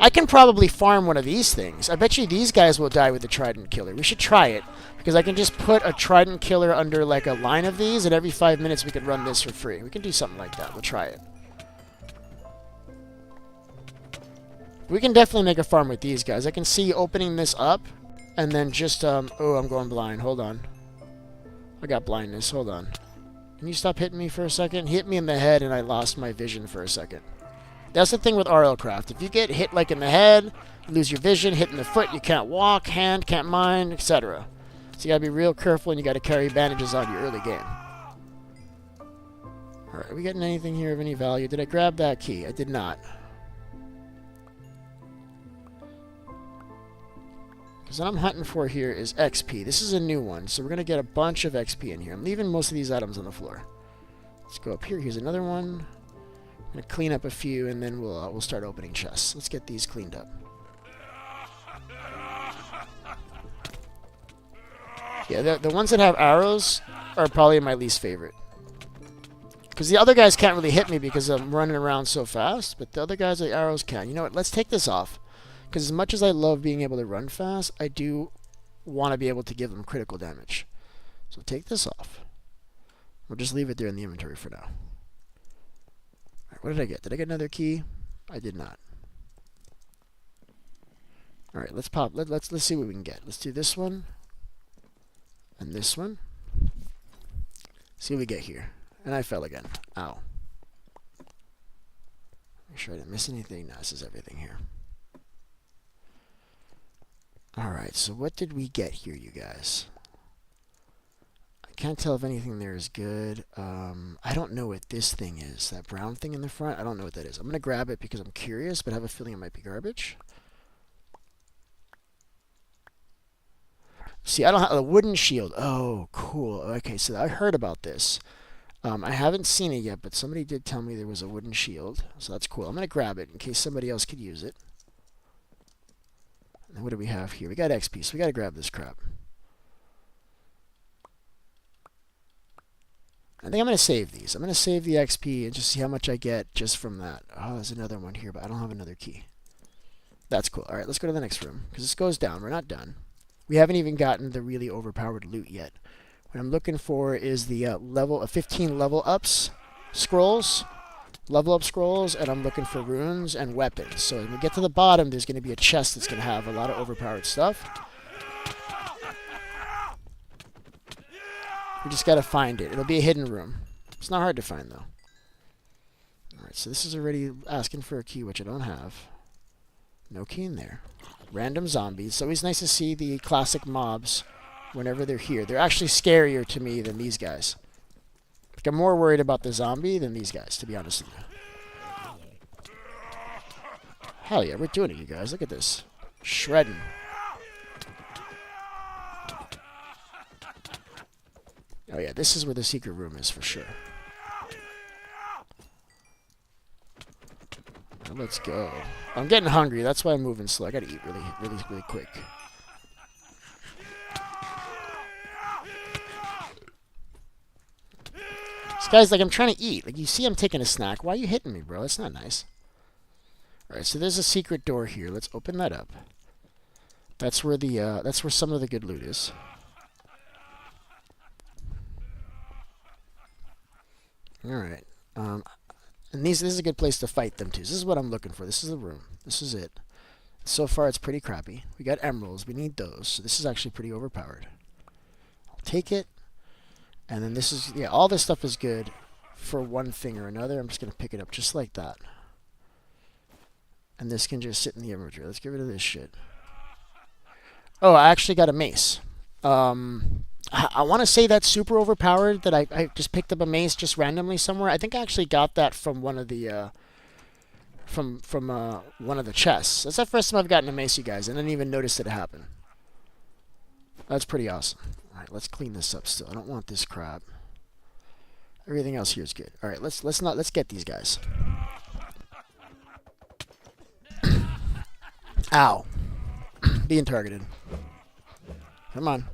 I can probably farm one of these things. I bet you these guys will die with the trident killer. We should try it, because I can just put a trident killer under like a line of these, and every 5 minutes we could run this for free. We can do something like that. We'll try it. We can definitely make a farm with these guys. I can see opening this up, and then just, oh, I'm going blind. Hold on. I got blindness. Hold on. Can you stop hitting me for a second? Hit me in the head, and I lost my vision for a second. That's the thing with RLcraft. If you get hit, like, in the head, you lose your vision. Hit in the foot, you can't walk, hand, can't mine, etc. So you gotta be real careful, and you gotta carry bandages on you early game. Alright, are we getting anything here of any value? Did I grab that key? I did not. Because what I'm hunting for here is XP. This is a new one, so we're going to get a bunch of XP in here. I'm leaving most of these items on the floor. Let's go up here. Here's another one. I'm going to clean up a few, and then we'll start opening chests. Let's get these cleaned up. Yeah, the ones that have arrows are probably my least favorite. Because the other guys can't really hit me because I'm running around so fast, but the other guys with arrows can. You know what? Let's take this off. Because as much as I love being able to run fast, I do want to be able to give them critical damage. So take this off. We'll just leave it there in the inventory for now. Alright, what did I get? Did I get another key? I did not. Alright, let's pop. Let's see what we can get. Let's do this one. And this one. See what we get here. And I fell again. Ow. Make sure I didn't miss anything. No, this is everything here. Alright, so what did we get here, you guys? I can't tell if anything there is good. I don't know what this thing is. That brown thing in the front, I don't know what that is. I'm going to grab it because I'm curious, but I have a feeling it might be garbage. See, I don't have a wooden shield. Oh, cool. Okay, so I heard about this. I haven't seen it yet, but somebody did tell me there was a wooden shield. So that's cool. I'm going to grab it in case somebody else could use it. And what do we have here? We got XP, so we got to grab this crap. I think I'm going to save these. I'm going to save the XP and just see how much I get just from that. Oh, there's another one here, but I don't have another key. That's cool. All right, let's go to the next room because this goes down. We're not done. We haven't even gotten the really overpowered loot yet. What I'm looking for is the 15 level ups scrolls. Level up scrolls, and I'm looking for runes and weapons. So when we get to the bottom, there's going to be a chest that's going to have a lot of overpowered stuff. We just got to find it. It'll be a hidden room. It's not hard to find, though. Alright, so this is already asking for a key, which I don't have. No key in there. Random zombies. It's always nice to see the classic mobs whenever they're here. They're actually scarier to me than these guys. Like, I'm more worried about the zombie than these guys, to be honest with you. Hell yeah, we're doing it, you guys. Look at this. Shredding. Oh yeah, this is where the secret room is for sure. Now let's go. I'm getting hungry. That's why I'm moving slow. I gotta eat really quick. This guy's like, I'm trying to eat. Like, you see I'm taking a snack. Why are you hitting me, bro? That's not nice. Alright, so there's a secret door here. Let's open that up. That's where some of the good loot is. Alright. And this is a good place to fight them too. This is what I'm looking for. This is the room. This is it. So far it's pretty crappy. We got emeralds. We need those. So this is actually pretty overpowered. I'll take it. And then this is, yeah, all this stuff is good for one thing or another. I'm just going to pick it up just like that. And this can just sit in the inventory. Let's get rid of this shit. Oh, I actually got a mace. I want to say that's super overpowered, that I just picked up a mace just randomly somewhere. I think I actually got that from one of the from one of the chests. That's the first time I've gotten a mace, you guys. I didn't even notice it happen. That's pretty awesome. All right, let's clean this up still. I don't want this crap. Everything else here is good. All right, let's get these guys. Ow. Being targeted. Come on.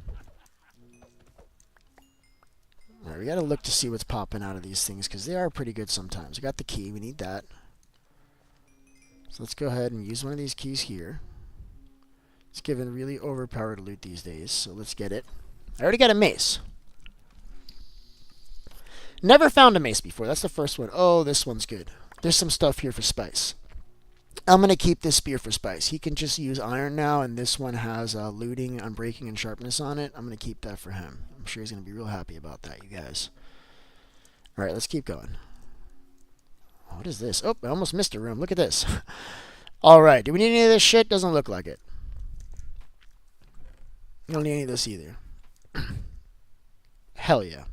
Alright, we gotta look to see what's popping out of these things, because they are pretty good sometimes. We got the key, we need that. So let's go ahead and use one of these keys here. It's giving really overpowered loot these days, so let's get it. I already got a mace. Never found a mace before, that's the first one. Oh, this one's good. There's some stuff here for Spice. I'm going to keep this spear for Spice. He can just use iron now, and this one has looting, unbreaking, and sharpness on it. I'm going to keep that for him. I'm sure he's going to be real happy about that, you guys. Alright, let's keep going. What is this? Oh, I almost missed a room. Look at this. Alright, do we need any of this shit? Doesn't look like it. We don't need any of this either. Hell yeah.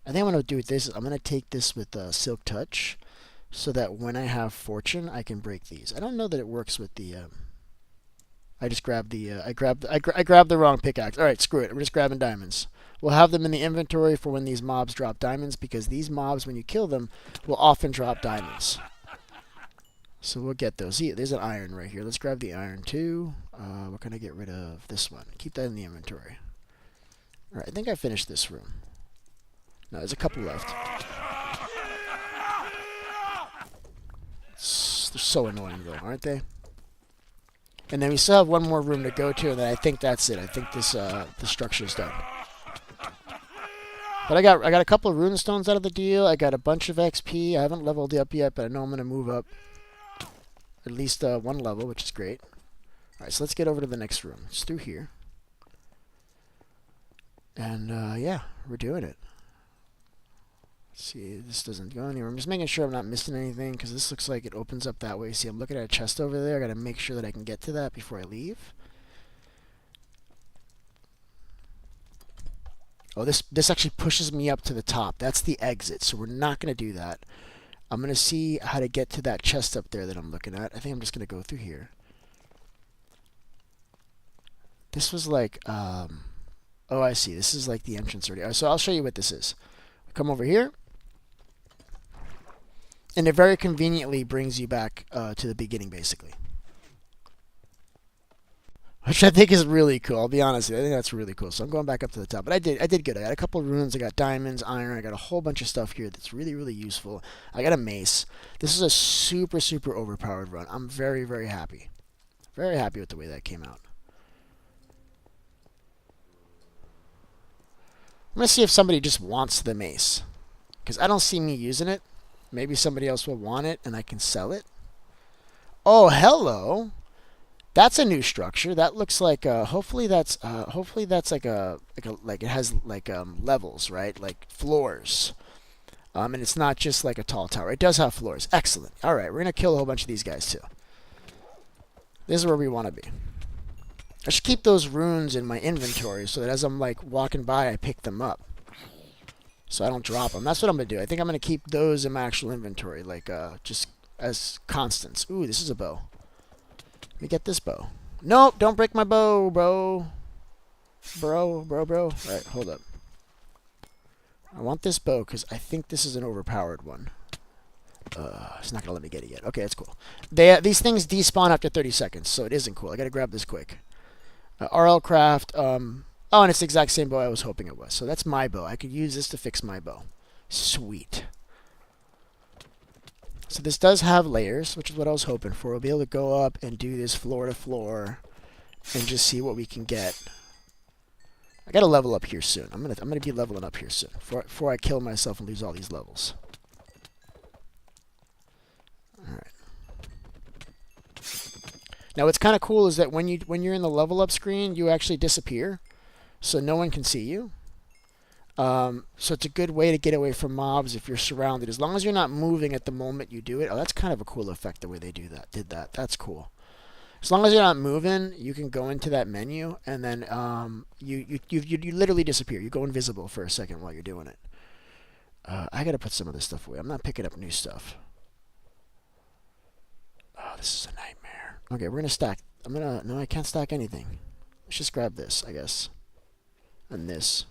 I think I'm going to do with this. I'm going to take this with Silk Touch, so that when I have fortune, I can break these. I don't know that it works with the. I just grabbed the. I grabbed the wrong pickaxe. All right, screw it. We're just grabbing diamonds. We'll have them in the inventory for when these mobs drop diamonds, because these mobs, when you kill them, will often drop diamonds. So we'll get those. See, there's an iron right here. Let's grab the iron too. We're gonna get rid of this one. Keep that in the inventory. All right, I think I finished this room. No, there's a couple left. They're so annoying though, aren't they? And then we still have one more room to go to, and then I think that's it. I think this the structure is done. But I got a couple of rune stones out of the deal. I got a bunch of XP. I haven't leveled up yet, but I know I'm gonna move up at least one level, which is great. All right, so let's get over to the next room. It's through here, and yeah, we're doing it. See, this doesn't go anywhere. I'm just making sure I'm not missing anything, because this looks like it opens up that way. See, I'm looking at a chest over there. I got to make sure that I can get to that before I leave. Oh, this actually pushes me up to the top. That's the exit, so we're not going to do that. I'm going to see how to get to that chest up there that I'm looking at. I think I'm just going to go through here. This was like, oh, I see. This is like the entrance already. So I'll show you what this is. Come over here. And it very conveniently brings you back to the beginning, basically. Which I think is really cool. I'll be honest with you. I think that's really cool. So I'm going back up to the top. But I did good. I got a couple of runes. I got diamonds, iron. I got a whole bunch of stuff here that's really, really useful. I got a mace. This is a super, super overpowered run. I'm very, very happy. Very happy with the way that came out. I'm going to see if somebody just wants the mace, because I don't see me using it. Maybe somebody else will want it, and I can sell it. Oh, hello. That's a new structure. That looks like hopefully that's like it has like levels, right? Like floors. And it's not just like a tall tower. It does have floors. Excellent. All right, we're going to kill a whole bunch of these guys too. This is where we want to be. I should keep those runes in my inventory so that as I'm like walking by, I pick them up, so I don't drop them. That's what I'm gonna do. I think I'm gonna keep those in my actual inventory, like just as constants. Ooh, this is a bow. Let me get this bow. Nope, don't break my bow, bro. Bro. All right, hold up. I want this bow because I think this is an overpowered one. It's not going to let me get it yet. Okay, that's cool. These things despawn after 30 seconds, so it isn't cool. I got to grab this quick. RLcraft. Oh, and it's the exact same bow I was hoping it was. So that's my bow. I could use this to fix my bow. Sweet. So this does have layers, which is what I was hoping for. We'll be able to go up and do this floor to floor and just see what we can get. I got to level up here soon. I'm gonna be leveling up here soon before I kill myself and lose all these levels. All right. Now what's kind of cool is that when you're in the level up screen, you actually disappear, so no one can see you. So it's a good way to get away from mobs if you're surrounded, as long as you're not moving at the moment you do it. Oh, that's kind of a cool effect the way they did that. That's cool. As long as you're not moving, you can go into that menu, and then you literally disappear. You go invisible for a second while you're doing it. I gotta put some of this stuff away. I'm not picking up new stuff. Oh, this is a nightmare. Okay, we're gonna stack. No, I can't stack anything. Let's just grab this, I guess, and this.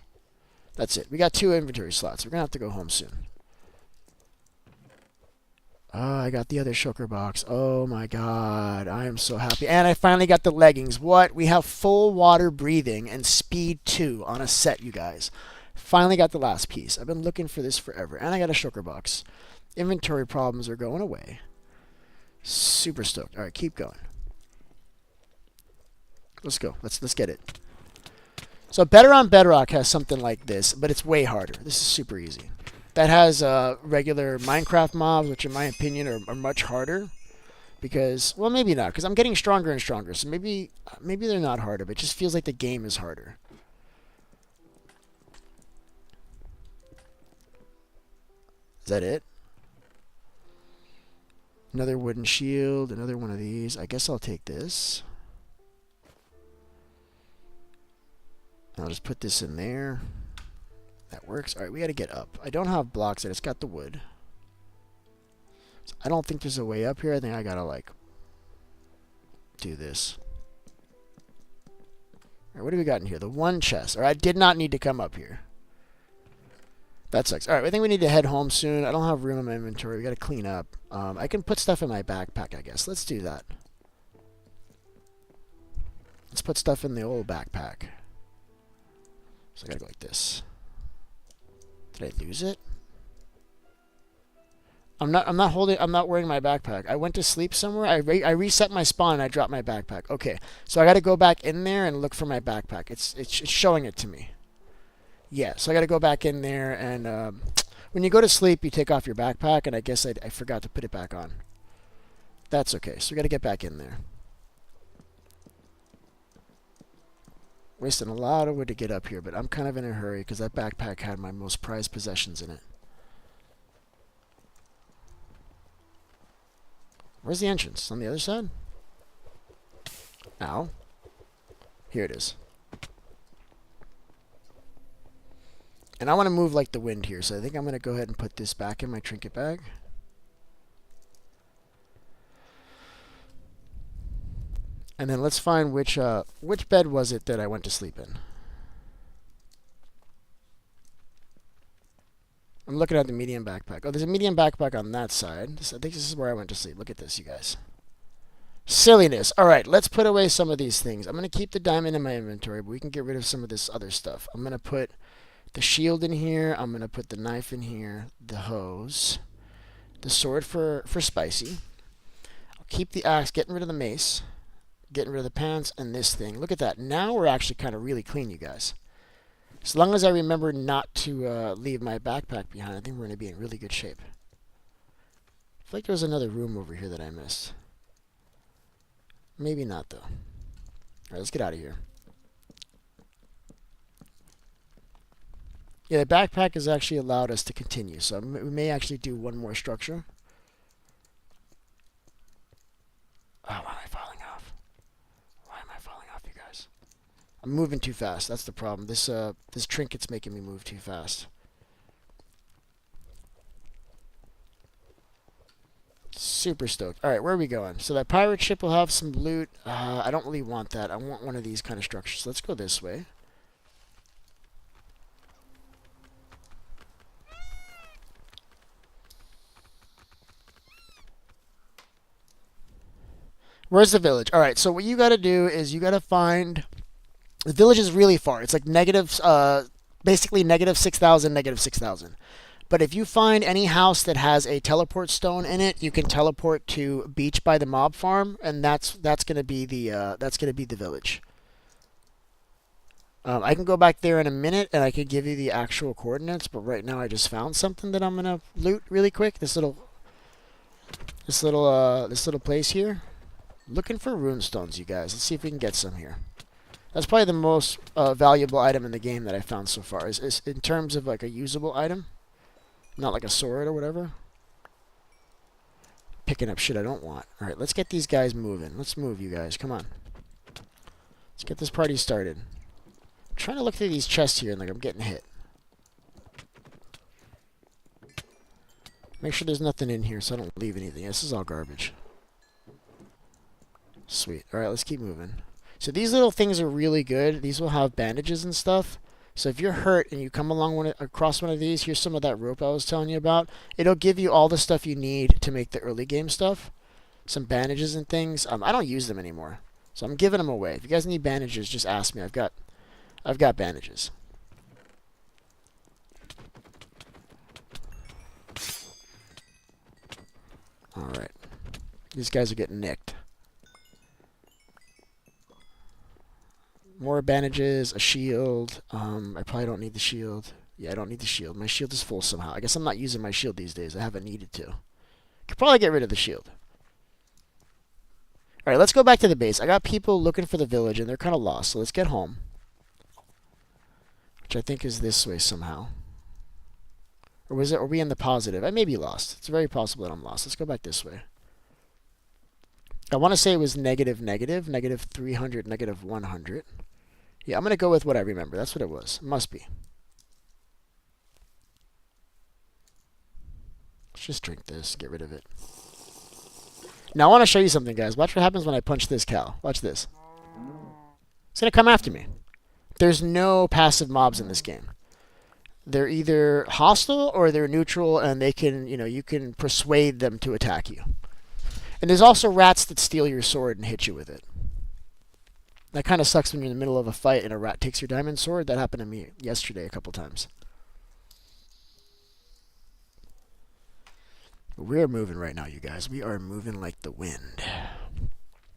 That's it. We got 2 inventory slots. We're going to have to go home soon. Oh, I got the other shulker box. Oh my god. I am so happy. And I finally got the leggings. What? We have full water breathing and speed 2 on a set, you guys. Finally got the last piece. I've been looking for this forever. And I got a shulker box. Inventory problems are going away. Super stoked. Alright, keep going. Let's go. Let's get it. So Better on Bedrock has something like this, but it's way harder. This is super easy. That has regular Minecraft mobs, which in my opinion are much harder. Because, well, maybe not, because I'm getting stronger and stronger. So maybe they're not harder, but it just feels like the game is harder. Is that it? Another wooden shield, another one of these. I guess I'll take this. I'll just put this in there. That works. Alright, we gotta get up. I don't have blocks yet. It's got the wood. So I don't think there's a way up here. I think I gotta, like, do this. Alright, what do we got in here? The one chest. Alright, I did not need to come up here. That sucks. Alright, I think we need to head home soon. I don't have room in my inventory. We gotta clean up. I can put stuff in my backpack, I guess. Let's do that. Let's put stuff in the old backpack. So I gotta go like this. Did I lose it? I'm not wearing my backpack. I went to sleep somewhere. I reset my spawn and I dropped my backpack. Okay, so I gotta go back in there and look for my backpack. It's showing it to me. Yeah, so I gotta go back in there, and when you go to sleep, you take off your backpack, and I guess I forgot to put it back on. That's okay. So we gotta get back in there. Wasting a lot of wood to get up here, but I'm kind of in a hurry because that backpack had my most prized possessions in it. Where's the entrance? On the other side? Ow. Here it is. And I want to move like the wind here, so I think I'm going to go ahead and put this back in my trinket bag. And then let's find which bed was it that I went to sleep in. I'm looking at the medium backpack. Oh, there's a medium backpack on that side. I think this is where I went to sleep. Look at this, you guys. Silliness. All right, let's put away some of these things. I'm going to keep the diamond in my inventory, but we can get rid of some of this other stuff. I'm going to put the shield in here. I'm going to put the knife in here, the hose, the sword for spicy. I'll keep the axe, getting rid of the mace. Getting rid of the pants and this thing. Look at that. Now we're actually kind of really clean, you guys. As long as I remember not to leave my backpack behind, I think we're going to be in really good shape. I feel like there was another room over here that I missed. Maybe not, though. Alright, let's get out of here. Yeah, the backpack has actually allowed us to continue, so we may actually do one more structure. Oh, why am I falling off? Why am I falling off, you guys? I'm moving too fast. That's the problem. This trinket's making me move too fast. Super stoked. Alright, where are we going? So that pirate ship will have some loot. I don't really want that. I want one of these kind of structures. Let's go this way. Where's the village? All right, so what you got to do is you got to find the village is really far. It's like negative, basically negative 6,000, negative 6,000. But if you find any house that has a teleport stone in it, you can teleport to beach by the mob farm, and that's gonna be the village. I can go back there in a minute, and I could give you the actual coordinates. But right now, I just found something that I'm gonna loot really quick. This little place here. Looking for runestones, you guys. Let's see if we can get some here. That's probably the most valuable item in the game that I found so far. Is in terms of like a usable item, not like a sword or whatever. Picking up shit I don't want. All right, let's get these guys moving. Let's move, you guys. Come on. Let's get this party started. I'm trying to look through these chests here and like I'm getting hit. Make sure there's nothing in here so I don't leave anything. This is all garbage. Sweet. Alright, let's keep moving. So these little things are really good. These will have bandages and stuff. So if you're hurt and you come along across one of these, here's some of that rope I was telling you about. It'll give you all the stuff you need to make the early game stuff. Some bandages and things. I don't use them anymore. So I'm giving them away. If you guys need bandages, just ask me. I've got bandages. Alright. These guys are getting nicked. More bandages, a shield. I probably don't need the shield. Yeah, I don't need the shield. My shield is full somehow. I guess I'm not using my shield these days. I haven't needed to. Could probably get rid of the shield. Alright, let's go back to the base. I got people looking for the village, and they're kind of lost. So let's get home. Which I think is this way somehow. Or are we in the positive? I may be lost. It's very possible that I'm lost. Let's go back this way. I want to say it was negative 300, negative 100. Yeah, I'm going to go with what I remember. That's what it was. It must be. Let's just drink this. Get rid of it. Now, I want to show you something, guys. Watch what happens when I punch this cow. Watch this. It's going to come after me. There's no passive mobs in this game. They're either hostile or they're neutral, and they can, you can persuade them to attack you. And there's also rats that steal your sword and hit you with it. That kind of sucks when you're in the middle of a fight and a rat takes your diamond sword. That happened to me yesterday a couple times. We're moving right now, you guys. We are moving like the wind.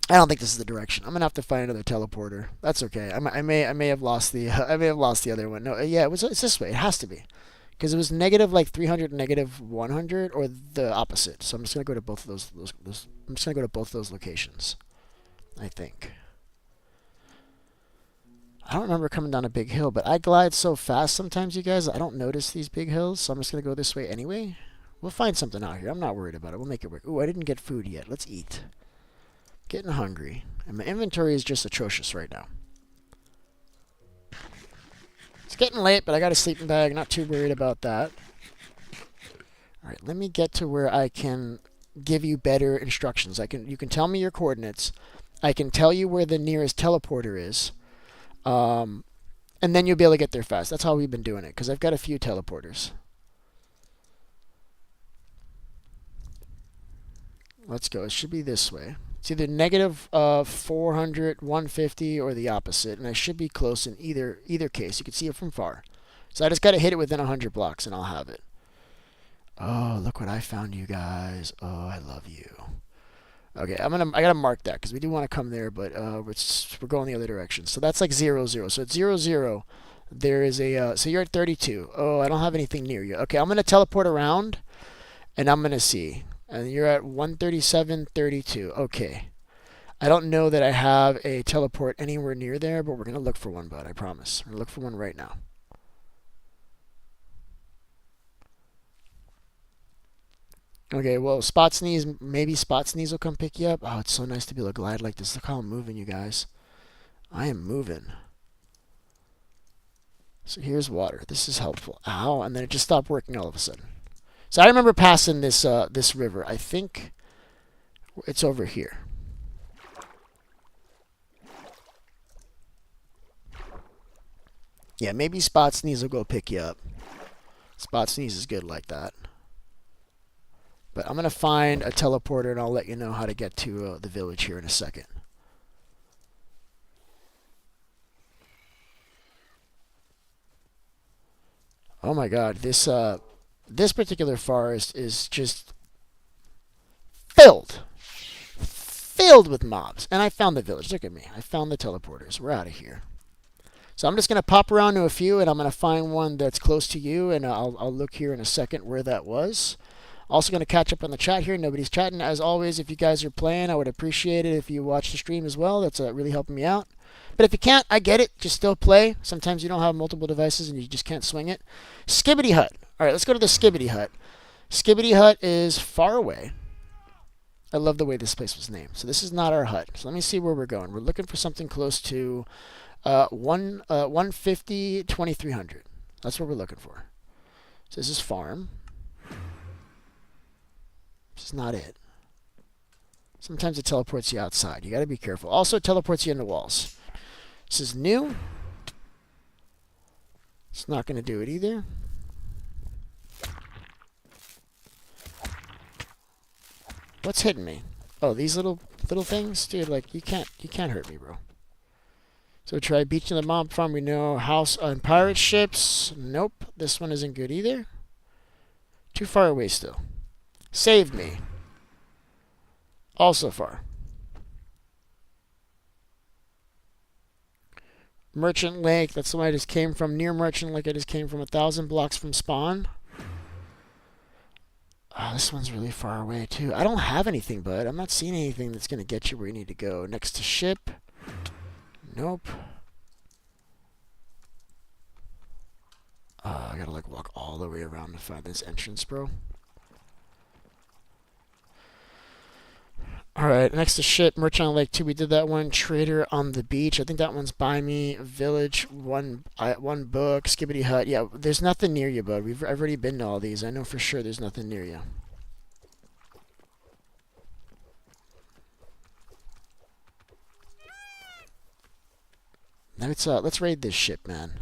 I don't think this is the direction. I'm gonna have to find another teleporter. That's okay. I may have lost the other one. No, yeah, it's this way. It has to be, because it was negative like 300, negative 100, or the opposite. So I'm just gonna go to both of those. I'm just gonna go to both of those locations. I think. I don't remember coming down a big hill, but I glide so fast sometimes, you guys. I don't notice these big hills, so I'm just gonna go this way anyway. We'll find something out here. I'm not worried about it. We'll make it work. Ooh, I didn't get food yet. Let's eat. Getting hungry. And my inventory is just atrocious right now. It's getting late, but I got a sleeping bag. Not too worried about that. Alright, let me get to where I can give you better instructions. You can tell me your coordinates. I can tell you where the nearest teleporter is. And then you'll be able to get there fast. That's how we've been doing it, because I've got a few teleporters. Let's go. It should be this way. It's either negative 400, 150, or the opposite, and I should be close in either case. You can see it from far. So I just got to hit it within 100 blocks, and I'll have it. Oh, look what I found, you guys. Oh, I love you. Okay, I gotta mark that because we do want to come there, but we're going the other direction. So that's like 0, 0. So it's 0, 0. There is a so you're at 32. Oh, I don't have anything near you. Okay, I'm gonna teleport around, and I'm gonna see. And you're at 137.32. Okay. I don't know that I have a teleport anywhere near there, but we're going to look for one, bud. I promise. We're going to look for one right now. Okay, well, Spot Sneeze, maybe Spot Sneeze will come pick you up. Oh, it's so nice to be able to glide like this. Look how I'm moving, you guys. I am moving. So here's water. This is helpful. Ow, and then it just stopped working all of a sudden. So I remember passing this this river. I think it's over here. Yeah, maybe Spot Sneeze will go pick you up. Spot Sneeze is good like that. But I'm going to find a teleporter, and I'll let you know how to get to the village here in a second. Oh my god, this particular forest is just filled with mobs. And I found the village. Look at me. I found the teleporters. We're out of here. So I'm just going to pop around to a few, and I'm going to find one that's close to you, and I'll look here in a second where that was. Also going to catch up on the chat here. Nobody's chatting. As always, if you guys are playing, I would appreciate it if you watch the stream as well. That's really helping me out. But if you can't, I get it. Just still play. Sometimes you don't have multiple devices and you just can't swing it. Skibbity Hut. All right, let's go to the Skibbity Hut. Skibbity Hut is far away. I love the way this place was named. So this is not our hut. So let me see where we're going. We're looking for something close to 150, 2300. That's what we're looking for. So this is farm. This is not it. Sometimes it teleports you outside. You got to be careful. Also, it teleports you into walls. This is new. It's not going to do it either. What's hitting me? Oh, these little things, dude. Like you can't hurt me, bro. So try beach in the mob farm. We know house on pirate ships. Nope. This one isn't good either. Too far away still. Save me. Also far. Merchant Lake. That's the one I just came from. Near Merchant Lake, I just came from 1,000 blocks from spawn. Oh, this one's really far away, too. I don't have anything, bud. I'm not seeing anything that's going to get you where you need to go. Next to ship. Nope. I gotta, like, walk all the way around to find this entrance, bro. Alright, next to ship. Merchant on Lake 2. We did that one. Trader on the beach. I think that one's by me. Village. One book. Skibbity Hut. Yeah, there's nothing near you, bud. I've already been to all these. I know for sure there's nothing near you. Let's raid this ship, man.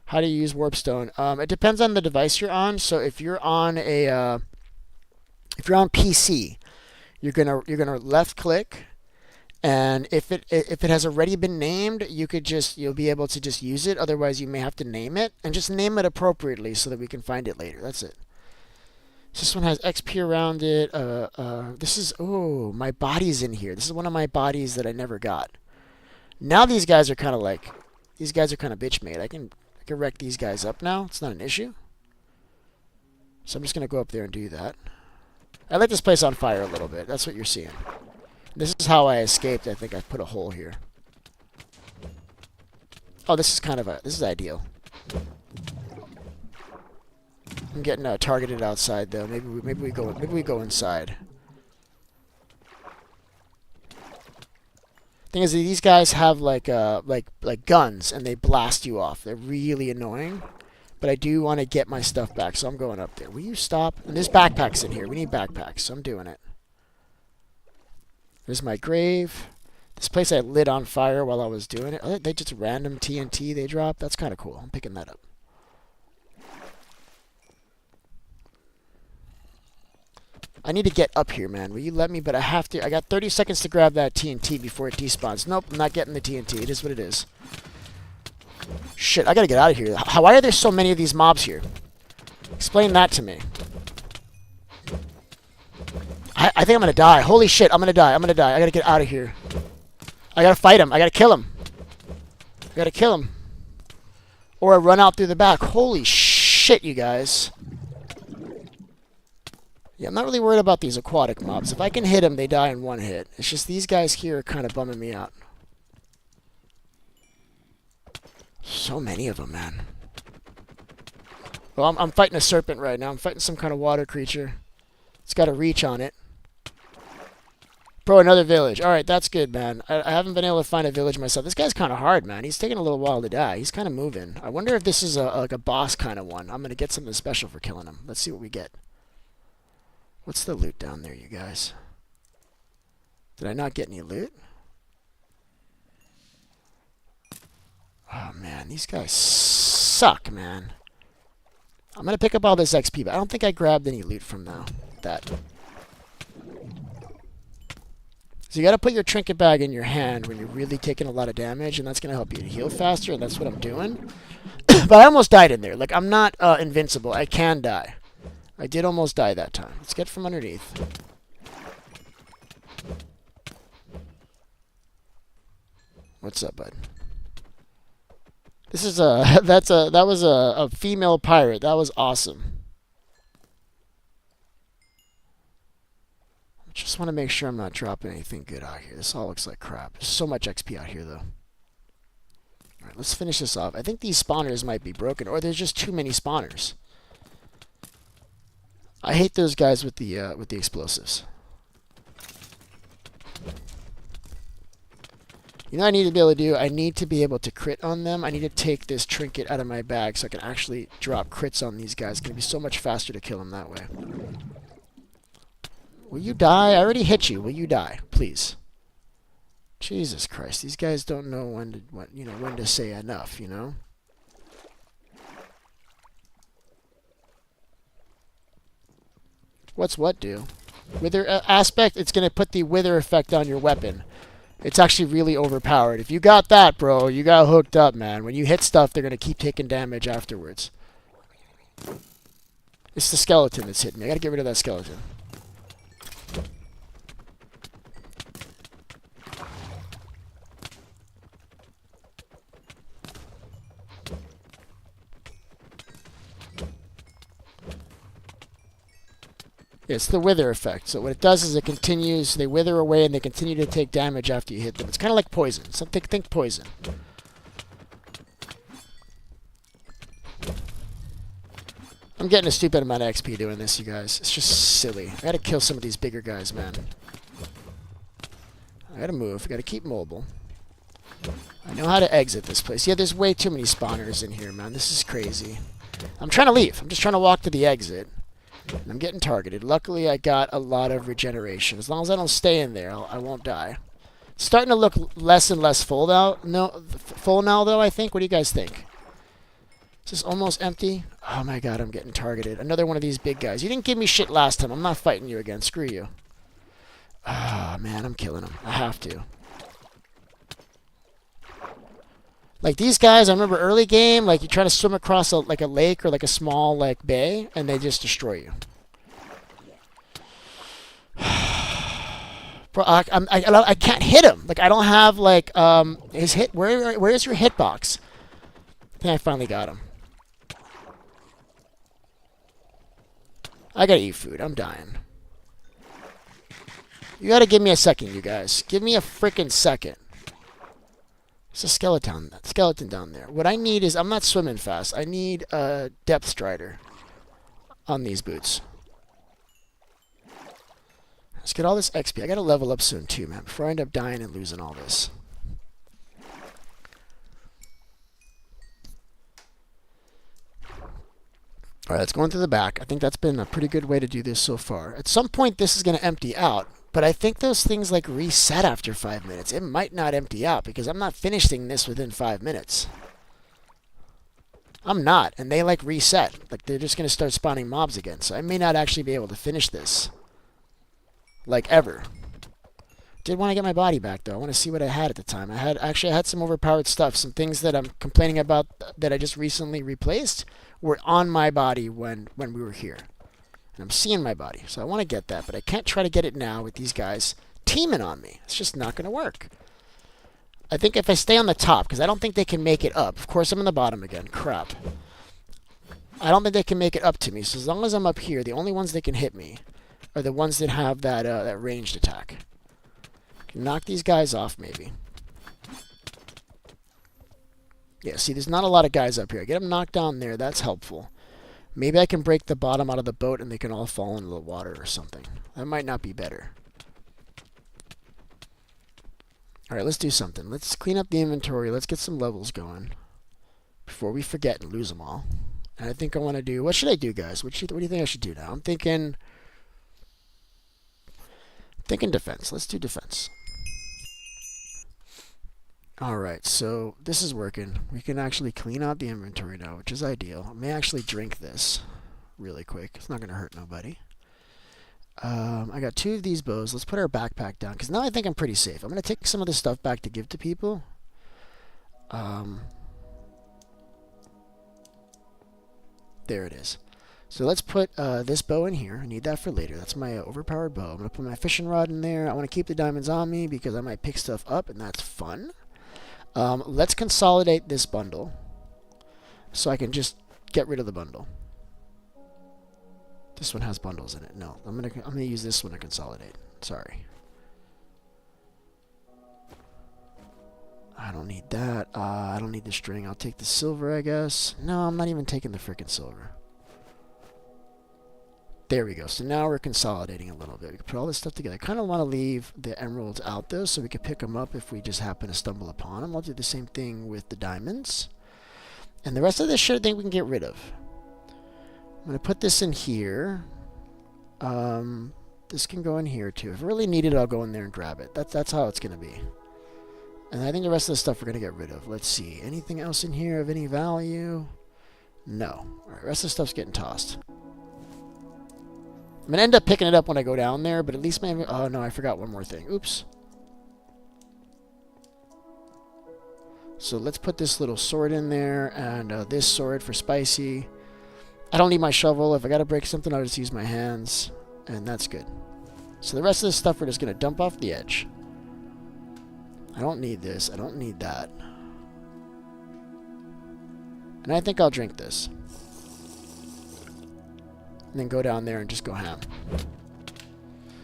How do you use Warpstone? It depends on the device you're on. So if you're on PC, you're gonna left click, and if it has already been named, you'll be able to just use it. Otherwise, you may have to name it, and just name it appropriately so that we can find it later. That's it. This one has XP around it. Oh, my body's in here. This is one of my bodies that I never got. Now these guys are kind of bitch made. I can wreck these guys up now. It's not an issue. So I'm just gonna go up there and do that. I lit this place on fire a little bit. That's what you're seeing. This is how I escaped. I think I've put a hole here. Oh, this is ideal. I'm getting targeted outside though. Maybe we go inside. Thing is, these guys have like guns and they blast you off. They're really annoying. But I do want to get my stuff back, so I'm going up there. Will you stop? And there's backpacks in here. We need backpacks, so I'm doing it. There's my grave. This place I lit on fire while I was doing it. Oh, they just random TNT they drop. That's kind of cool. I'm picking that up. I need to get up here, man. Will you let me? But I have to. I got 30 seconds to grab that TNT before it despawns. Nope, I'm not getting the TNT. It is what it is. Shit, I gotta get out of here. Why are there so many of these mobs here? Explain that to me. I think I'm gonna die. Holy shit, I'm gonna die. I gotta get out of here. I gotta fight him. I gotta kill him. Or I run out through the back. Holy shit, you guys. Yeah, I'm not really worried about these aquatic mobs. If I can hit them, they die in one hit. It's just these guys here are kind of bumming me out. So many of them, man. Well, I'm fighting a serpent right now. I'm fighting some kind of water creature. It's got a reach on it. Bro, another village. Alright, that's good, man. I haven't been able to find a village myself. This guy's kind of hard, man. He's taking a little while to die. He's kind of moving. I wonder if this is like a boss kind of one. I'm going to get something special for killing him. Let's see what we get. What's the loot down there, you guys? Did I not get any loot? Oh, man. These guys suck, man. I'm going to pick up all this XP, but I don't think I grabbed any loot from that. So you got to put your trinket bag in your hand when you're really taking a lot of damage, and that's going to help you to heal faster, and that's what I'm doing. But I almost died in there. Like, I'm not invincible. I can die. I did almost die that time. Let's get from underneath. What's up, bud? This is that was a female pirate. That was awesome. Just want to make sure I'm not dropping anything good out here. This all looks like crap. There's so much XP out here, though. Alright, let's finish this off. I think these spawners might be broken, or there's just too many spawners. I hate those guys with the explosives. You know what I need to be able to do? I need to be able to crit on them. I need to take this trinket out of my bag so I can actually drop crits on these guys. It's going to be so much faster to kill them that way. Will you die? I already hit you. Will you die? Please. Jesus Christ. These guys don't know when to say enough, you know? What's what do? Wither aspect, it's going to put the wither effect on your weapon. It's actually really overpowered. If you got that, bro, you got hooked up, man. When you hit stuff, they're going to keep taking damage afterwards. It's the skeleton that's hitting me. I got to get rid of that skeleton. It's the wither effect. So what it does is it continues, they wither away and they continue to take damage after you hit them. It's kind of like poison. Think poison. I'm getting a stupid amount of XP doing this, you guys. It's just silly. I gotta kill some of these bigger guys, man. I gotta move. I gotta keep mobile. I know how to exit this place. Yeah, there's way too many spawners in here, man. This is crazy. I'm trying to leave. I'm just trying to walk to the exit. And I'm getting targeted. Luckily, I got a lot of regeneration. As long as I don't stay in there, I won't die. It's starting to look less and less full now. Full now, though, I think. What do you guys think? Is this almost empty? Oh, my God, I'm getting targeted. Another one of these big guys. You didn't give me shit last time. I'm not fighting you again. Screw you. Ah, oh, man, I'm killing them. I have to. Like these guys, I remember early game, like you try to swim across a lake or like a small like bay, and they just destroy you. Bro, I can't hit him. Like I don't have like his hit. Where is your hitbox? I think I finally got him. I gotta eat food. I'm dying. You gotta give me a second, you guys. Give me a freaking second. There's a skeleton down there. What I need is, I'm not swimming fast. I need a depth strider on these boots. Let's get all this XP. I gotta level up soon too, man, before I end up dying and losing all this. Alright, let's go into the back. I think that's been a pretty good way to do this so far. At some point, this is going to empty out. But I think those things like reset after 5 minutes. It might not empty out because I'm not finishing this within 5 minutes. I'm not. And they like reset. Like they're just going to start spawning mobs again. So I may not actually be able to finish this. Like ever. Did want to get my body back though. I want to see what I had at the time. I had some overpowered stuff. Some things that I'm complaining about that I just recently replaced were on my body when we were here. And I'm seeing my body. So I want to get that. But I can't try to get it now with these guys teaming on me. It's just not going to work. I think if I stay on the top, because I don't think they can make it up. Of course, I'm on the bottom again. Crap. I don't think they can make it up to me. So as long as I'm up here, the only ones that can hit me are the ones that have that ranged attack. Can knock these guys off, maybe. Yeah, see, there's not a lot of guys up here. I get them knocked down there. That's helpful. Maybe I can break the bottom out of the boat and they can all fall into the water or something. That might not be better. Alright, let's do something. Let's clean up the inventory. Let's get some levels going before we forget and lose them all. And I think I want to do... What should I do, guys? What do you think I should do now? I'm thinking defense. Let's do defense. Alright, so this is working. We can actually clean out the inventory now, which is ideal. I may actually drink this really quick. It's not going to hurt nobody. I got 2 of these bows. Let's put our backpack down, because now I think I'm pretty safe. I'm going to take some of this stuff back to give to people. There it is. So let's put this bow in here. I need that for later. That's my overpowered bow. I'm going to put my fishing rod in there. I want to keep the diamonds on me because I might pick stuff up, and that's fun. Let's consolidate this bundle so I can just get rid of the bundle. This one has bundles in it. No, I'm gonna use this one to consolidate. Sorry. I don't need that. I don't need the string. I'll take the silver, I guess. No, I'm not even taking the frickin' silver. There we go. So now we're consolidating a little bit. We can put all this stuff together. I kind of want to leave the emeralds out though, so we can pick them up if we just happen to stumble upon them. I'll do the same thing with the diamonds. And the rest of this shit I think we can get rid of. I'm going to put this in here. This can go in here too. If I really need it, I'll go in there and grab it. That's how it's going to be. And I think the rest of the stuff we're going to get rid of. Let's see. Anything else in here of any value? No. Alright, the rest of the stuff's getting tossed. I'm going to end up picking it up when I go down there, but at least maybe... Oh, no, I forgot one more thing. Oops. So let's put this little sword in there, and this sword for spicy. I don't need my shovel. If I got to break something, I'll just use my hands, and that's good. So the rest of this stuff we're just going to dump off the edge. I don't need this. I don't need that. And I think I'll drink this. And then go down there and just go ham.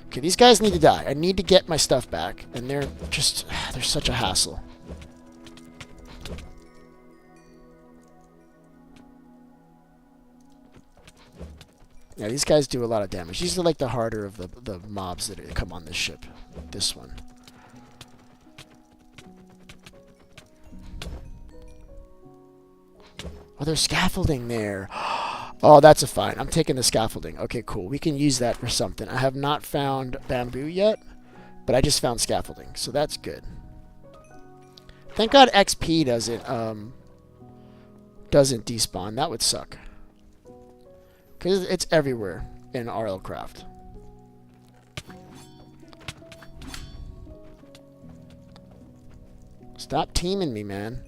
Okay, these guys need to die. I need to get my stuff back, and they're such a hassle. Yeah, these guys do a lot of damage. These are like the harder of the mobs that come on this ship. This one. Oh, there's scaffolding there. Oh, that's a fine. I'm taking the scaffolding. Okay, cool. We can use that for something. I have not found bamboo yet, but I just found scaffolding, so that's good. Thank God XP doesn't despawn. That would suck. Because it's everywhere in RLcraft. Stop teaming me, man.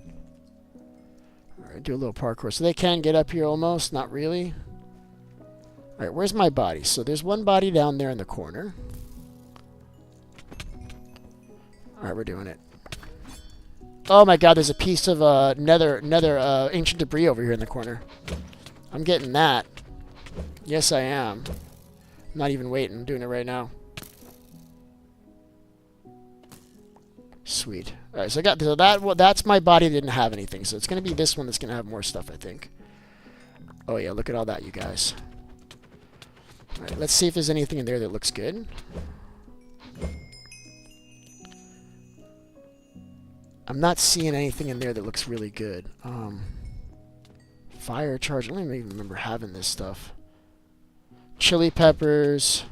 Alright, do a little parkour. So they can get up here almost. Not really. Alright, where's my body? So there's one body down there in the corner. Alright, we're doing it. Oh my god, there's a piece of nether ancient debris over here in the corner. I'm getting that. Yes, I am. I'm not even waiting. I'm doing it right now. Sweet. Alright, so I got that's my body that didn't have anything. So it's going to be this one that's going to have more stuff, I think. Oh yeah, look at all that, you guys. Alright, let's see if there's anything in there that looks good. I'm not seeing anything in there that looks really good. Fire charge. I don't even remember having this stuff. Chili peppers.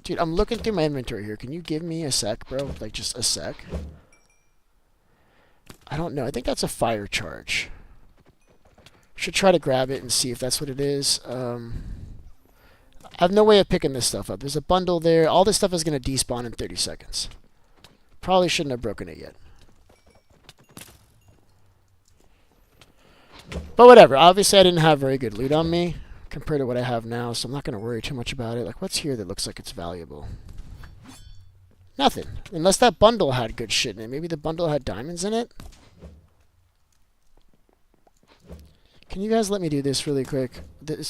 Dude, I'm looking through my inventory here. Can you give me a sec, bro? Like, just a sec. I don't know. I think that's a fire charge. Should try to grab it and see if that's what it is. I have no way of picking this stuff up. There's a bundle there. All this stuff is going to despawn in 30 seconds. Probably shouldn't have broken it yet. But whatever. Obviously, I didn't have very good loot on me compared to what I have now, so I'm not going to worry too much about it. Like, what's here that looks like it's valuable? Nothing. Unless that bundle had good shit in it. Maybe the bundle had diamonds in it? Can you guys let me do this really quick?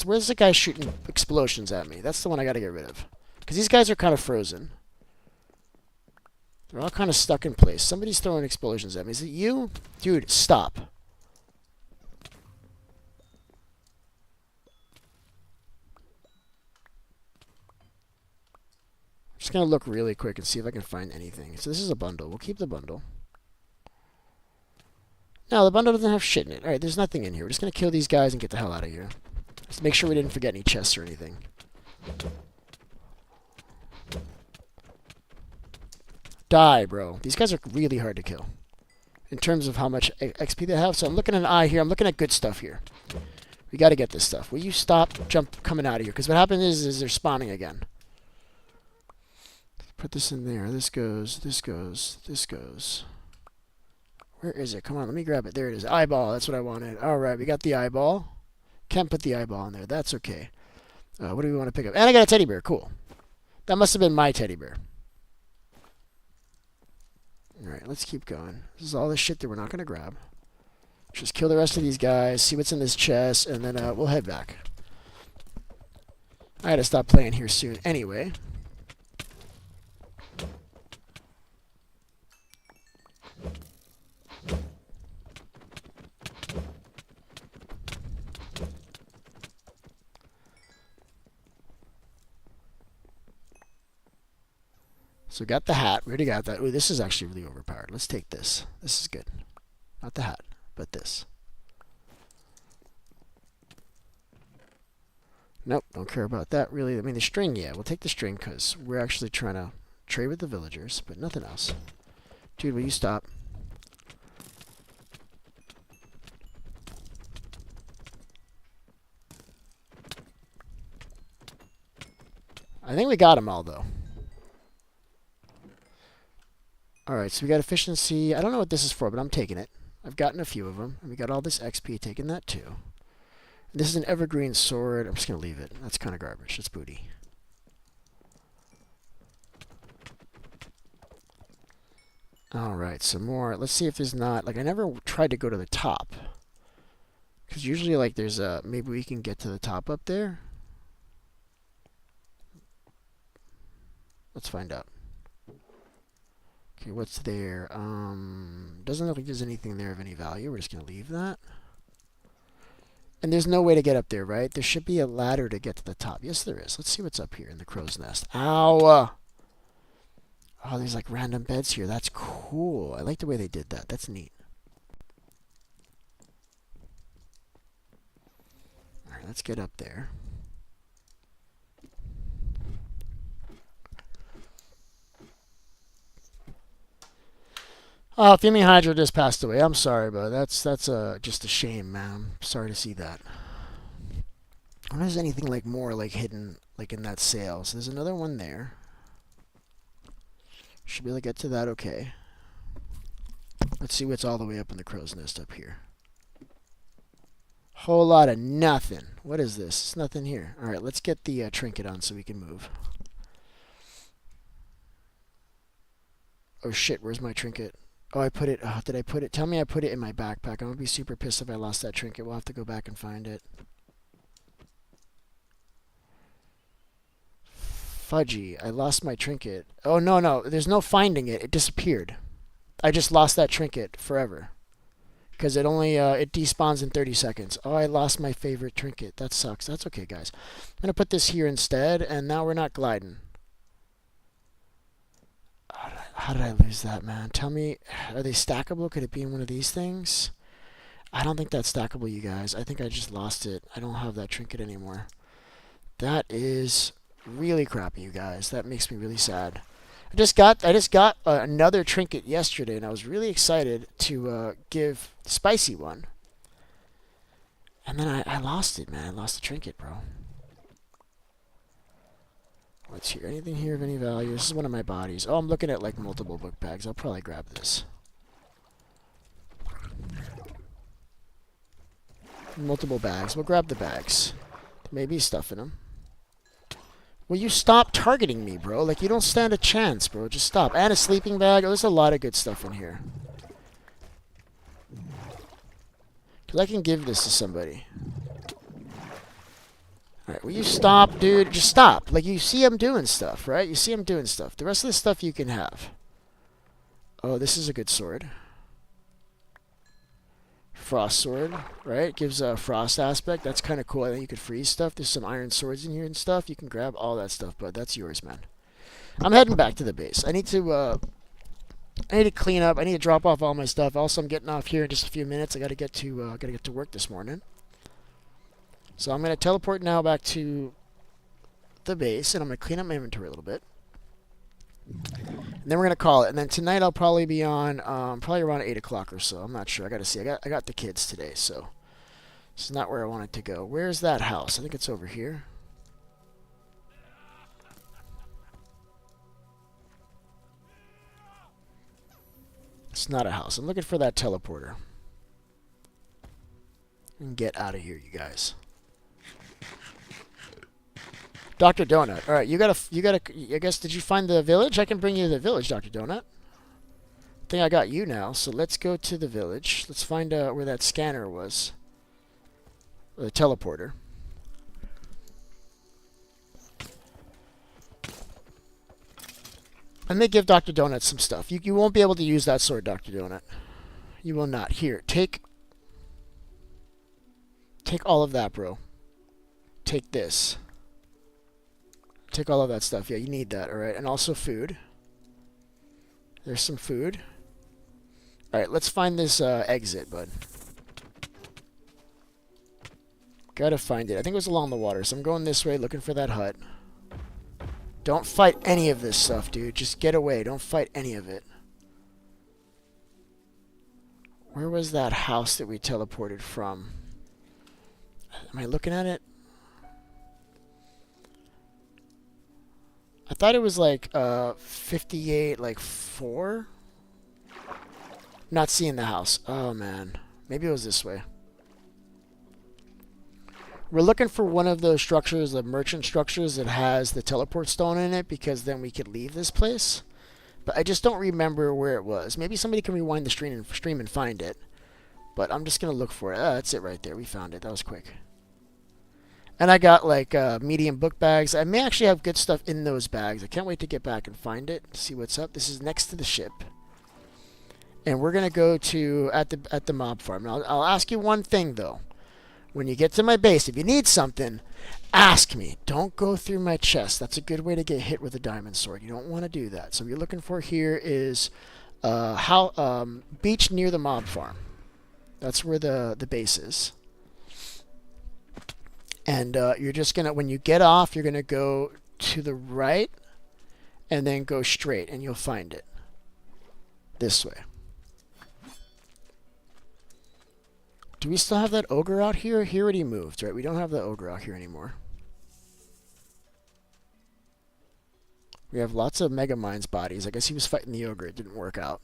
Where's the guy shooting explosions at me? That's the one I got to get rid of. Because these guys are kind of frozen. They're all kind of stuck in place. Somebody's throwing explosions at me. Is it you? Dude, stop. Just going to look really quick and see if I can find anything. So this is a bundle. We'll keep the bundle. No, the bundle doesn't have shit in it. Alright, there's nothing in here. We're just going to kill these guys and get the hell out of here. Just make sure we didn't forget any chests or anything. Die, bro. These guys are really hard to kill. in terms of how much XP they have. So I'm looking at an eye here. I'm looking at good stuff here. We got to get this stuff. Will you stop coming out of here? Because what happens is they're spawning again. Put this in there. This goes. This goes. This goes. Where is it? Come on, let me grab it. There it is. Eyeball. That's what I wanted. All right, we got the eyeball. Can't put the eyeball in there. That's okay. What do we want to pick up? And I got a teddy bear. Cool. That must have been my teddy bear. All right, let's keep going. This is all the shit that we're not going to grab. Just kill the rest of these guys, see what's in this chest, and then we'll head back. I gotta stop playing here soon anyway. So we got the hat. We already got that. Ooh, this is actually really overpowered. Let's take this. This is good. Not the hat, but this. Nope, don't care about that really. I mean, the string, yeah. We'll take the string because we're actually trying to trade with the villagers, but nothing else. Dude, will you stop? I think we got them all, though. Alright, so we got efficiency. I don't know what this is for, but I'm taking it. I've gotten a few of them. And we got all this XP, taking that too. And this is an evergreen sword. I'm just going to leave it. That's kind of garbage. It's booty. Alright, some more. Let's see if there's not... Like, I never tried to go to the top. Because usually, like, there's a... Maybe we can get to the top up there. Let's find out. Okay, what's there? Doesn't look like there's anything there of any value. We're just going to leave that. And there's no way to get up there, right? There should be a ladder to get to the top. Yes, there is. Let's see what's up here in the crow's nest. Ow! Oh, there's like random beds here. That's cool. I like the way they did that. That's neat. All right, let's get up there. Fuming Hydra just passed away. I'm sorry, but that's just a shame, man. I'm sorry to see that. I wonder if there's anything like more like hidden like in that sail. So there's another one there. Should be able to get to that okay. Let's see what's all the way up in the crow's nest up here. Whole lot of nothing. What is this? It's nothing here. Alright, let's get the trinket on so we can move. Oh shit, where's my trinket? Oh, I put it... Oh, did I put it... Tell me I put it in my backpack. I'm going to be super pissed if I lost that trinket. We'll have to go back and find it. Fudgy. I lost my trinket. Oh, no, no. There's no finding it. It disappeared. I just lost that trinket forever. Because it only... it despawns in 30 seconds. Oh, I lost my favorite trinket. That sucks. That's okay, guys. I'm going to put this here instead, and now we're not gliding. How did I lose that, man? Tell me, are they stackable? Could it be in one of these things? I don't think that's stackable, you guys. I think I just lost it. I don't have that trinket anymore. That is really crappy, you guys. That makes me really sad. I just got another trinket yesterday, and I was really excited to give Spicy one. And then I lost it, man. I lost the trinket, bro. What's here? Anything here of any value? This is one of my bodies. Oh, I'm looking at like multiple book bags. I'll probably grab this. Multiple bags. We'll grab the bags. There may be stuff in them. Will you stop targeting me, bro? Like, you don't stand a chance, bro. Just stop. And a sleeping bag. Oh, there's a lot of good stuff in here. Because I can give this to somebody. Alright, will you stop, dude? Just stop. Like, you see I'm doing stuff, right? You see I'm doing stuff. The rest of the stuff you can have. Oh, this is a good sword. Frost sword, right? Gives a frost aspect. That's kind of cool. I think you could freeze stuff. There's some iron swords in here and stuff. You can grab all that stuff, but that's yours, man. I'm heading back to the base. I need to clean up. I need to drop off all my stuff. Also, I'm getting off here in just a few minutes. I gotta get to work this morning. So I'm going to teleport now back to the base, and I'm going to clean up my inventory a little bit. And then we're gonna call it. And then tonight I'll probably be on, probably around 8 o'clock or so. I'm not sure. I gotta see. I got the kids today, so this is not where I wanted to go. Where's that house? I think it's over here. It's not a house. I'm looking for that teleporter. And get out of here, you guys. Dr. Donut. All right, you gotta. I guess, did you find the village? I can bring you to the village, Dr. Donut. I think I got you now. So let's go to the village. Let's find where that scanner was. Or the teleporter. Let me give Dr. Donut some stuff. You won't be able to use that sword, Dr. Donut. You will not. Here, take all of that, bro. Take this. Take all of that stuff. Yeah, you need that, alright? And also food. There's some food. Alright, let's find this exit, bud. Gotta find it. I think it was along the water, so I'm going this way looking for that hut. Don't fight any of this stuff, dude. Just get away. Don't fight any of it. Where was that house that we teleported from? Am I looking at it? I thought it was like 58, like 4? Not seeing the house. Oh, man. Maybe it was this way. We're looking for one of those structures, the merchant structures that has the teleport stone in it, because then we could leave this place. But I just don't remember where it was. Maybe somebody can rewind the stream and find it. But I'm just going to look for it. That's it right there. We found it. That was quick. And I got like medium book bags. I may actually have good stuff in those bags. I can't wait to get back and find it. See what's up. This is next to the ship. And we're going to go to at the mob farm. And I'll ask you one thing, though. When you get to my base, if you need something, ask me. Don't go through my chest. That's a good way to get hit with a diamond sword. You don't want to do that. So what you're looking for here is beach near the mob farm. That's where the base is. And you're just going to, when you get off, you're going to go to the right and then go straight, and you'll find it. This way. Do we still have that ogre out here? He already moved, right? We don't have the ogre out here anymore. We have lots of Megamind's bodies. I guess he was fighting the ogre. It didn't work out.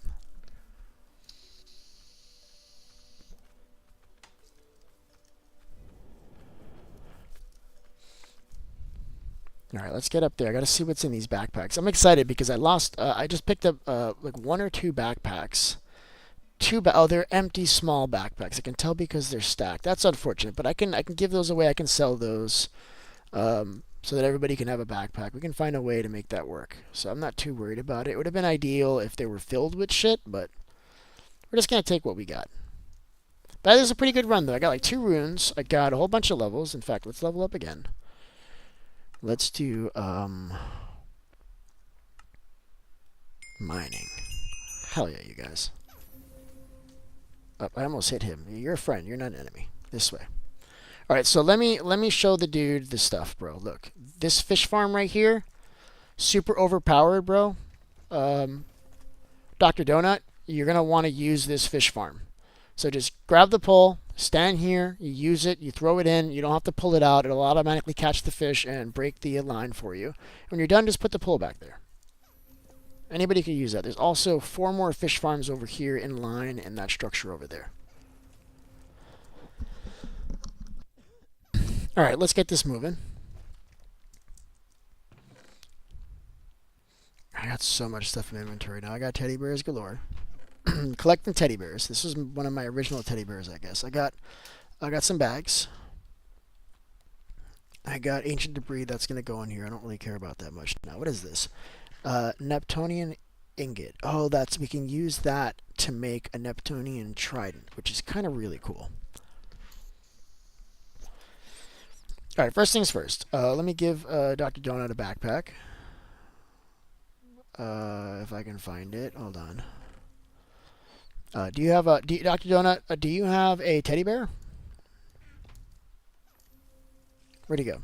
Alright, let's get up there. I gotta see what's in these backpacks. I'm excited because I just picked up like 1 or 2 backpacks. Oh, they're empty small backpacks. I can tell because they're stacked. That's unfortunate, but I can give those away. I can sell those so that everybody can have a backpack. We can find a way to make that work. So I'm not too worried about it. It would have been ideal if they were filled with shit, but we're just going to take what we got. That is a pretty good run, though. I got like 2 runes. I got a whole bunch of levels. In fact, let's level up again. Let's do mining. Hell yeah, you guys. Oh, I almost hit him. You're a friend. You're not an enemy. This way. All right, so let me show the dude the stuff, bro. Look, this fish farm right here, super overpowered, bro. Dr. Donut, you're gonna want to use this fish farm. So just grab the pole, stand here, you use it, you throw it in. You don't have to pull it out. It'll automatically catch the fish and break the line for you. When you're done, just put the pole back there. Anybody can use that. There's also 4 more fish farms over here in line in that structure over there. Alright, let's get this moving. I got so much stuff in inventory now. I got teddy bears galore. Collecting teddy bears. This was one of my original teddy bears, I guess. I got some bags. I got ancient debris that's going to go in here. I don't really care about that much. Now, what is this? Neptunian ingot. Oh, we can use that to make a Neptunian trident, which is kind of really cool. Alright, first things first. Let me give Dr. Donut a backpack. If I can find it. Hold on. Do you have Dr. Donut, do you have a teddy bear? Where'd he go?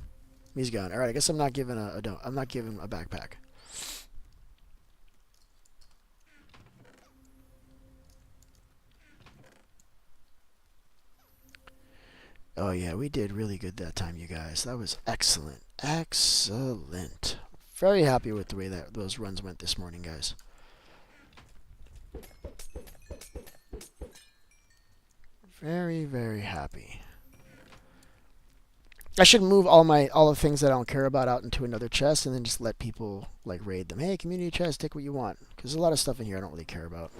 He's gone. Alright, I guess I'm not giving I'm not giving him a backpack. Oh yeah, we did really good that time, you guys. That was excellent. Excellent. Very happy with the way that those runs went this morning, guys. Very, very happy. I should move all the things that I don't care about out into another chest and then just let people like raid them. Hey, community chest, take what you want. Because there's a lot of stuff in here I don't really care about.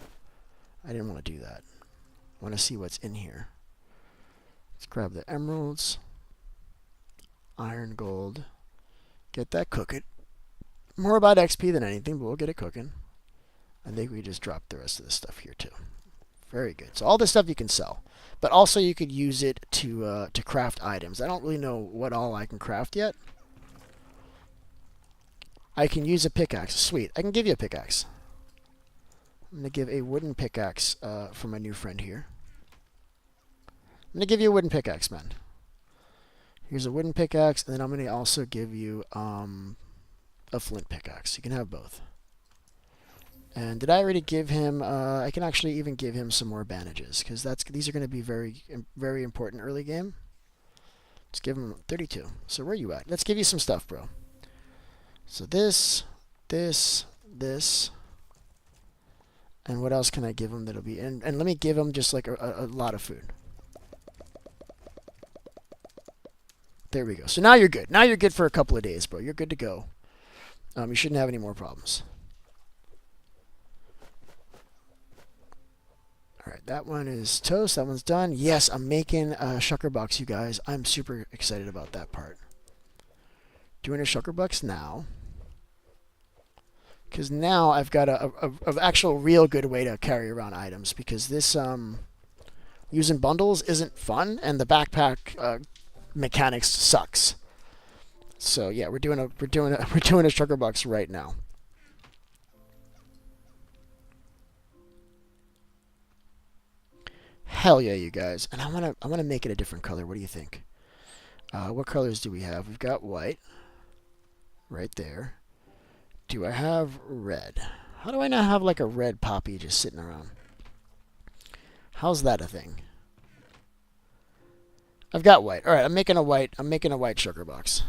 I didn't want to do that. I want to see what's in here. Let's grab the emeralds. Iron, gold. Get that cooking. More about XP than anything, but we'll get it cooking. I think we just dropped the rest of this stuff here too. Very good. So all this stuff you can sell. But also you could use it to craft items. I don't really know what all I can craft yet. I can use a pickaxe. Sweet. I can give you a pickaxe. I'm going to give a wooden pickaxe for my new friend here. I'm going to give you a wooden pickaxe, man. Here's a wooden pickaxe, and then I'm going to also give you a flint pickaxe. You can have both. And did I already give him... I can actually even give him some more bandages, because these are going to be very, very important early game. Let's give him 32. So where are you at? Let's give you some stuff, bro. So this, and what else can I give him that'll be... And let me give him just like a lot of food. There we go. So now you're good. Now you're good for a couple of days, bro. You're good to go. You shouldn't have any more problems. Alright, that one is toast. That one's done. Yes, I'm making a shulker box, you guys. I'm super excited about that part. Doing a shulker box now. Because now I've got a actual real good way to carry around items. Because this using bundles isn't fun, and the backpack mechanics sucks. So yeah, we're doing a shulker box right now. Hell yeah, you guys! And I wanna make it a different color. What do you think? What colors do we have? We've got white, right there. Do I have red? How do I not have like a red poppy just sitting around? How's that a thing? I've got white. All right, I'm making a white shulker box.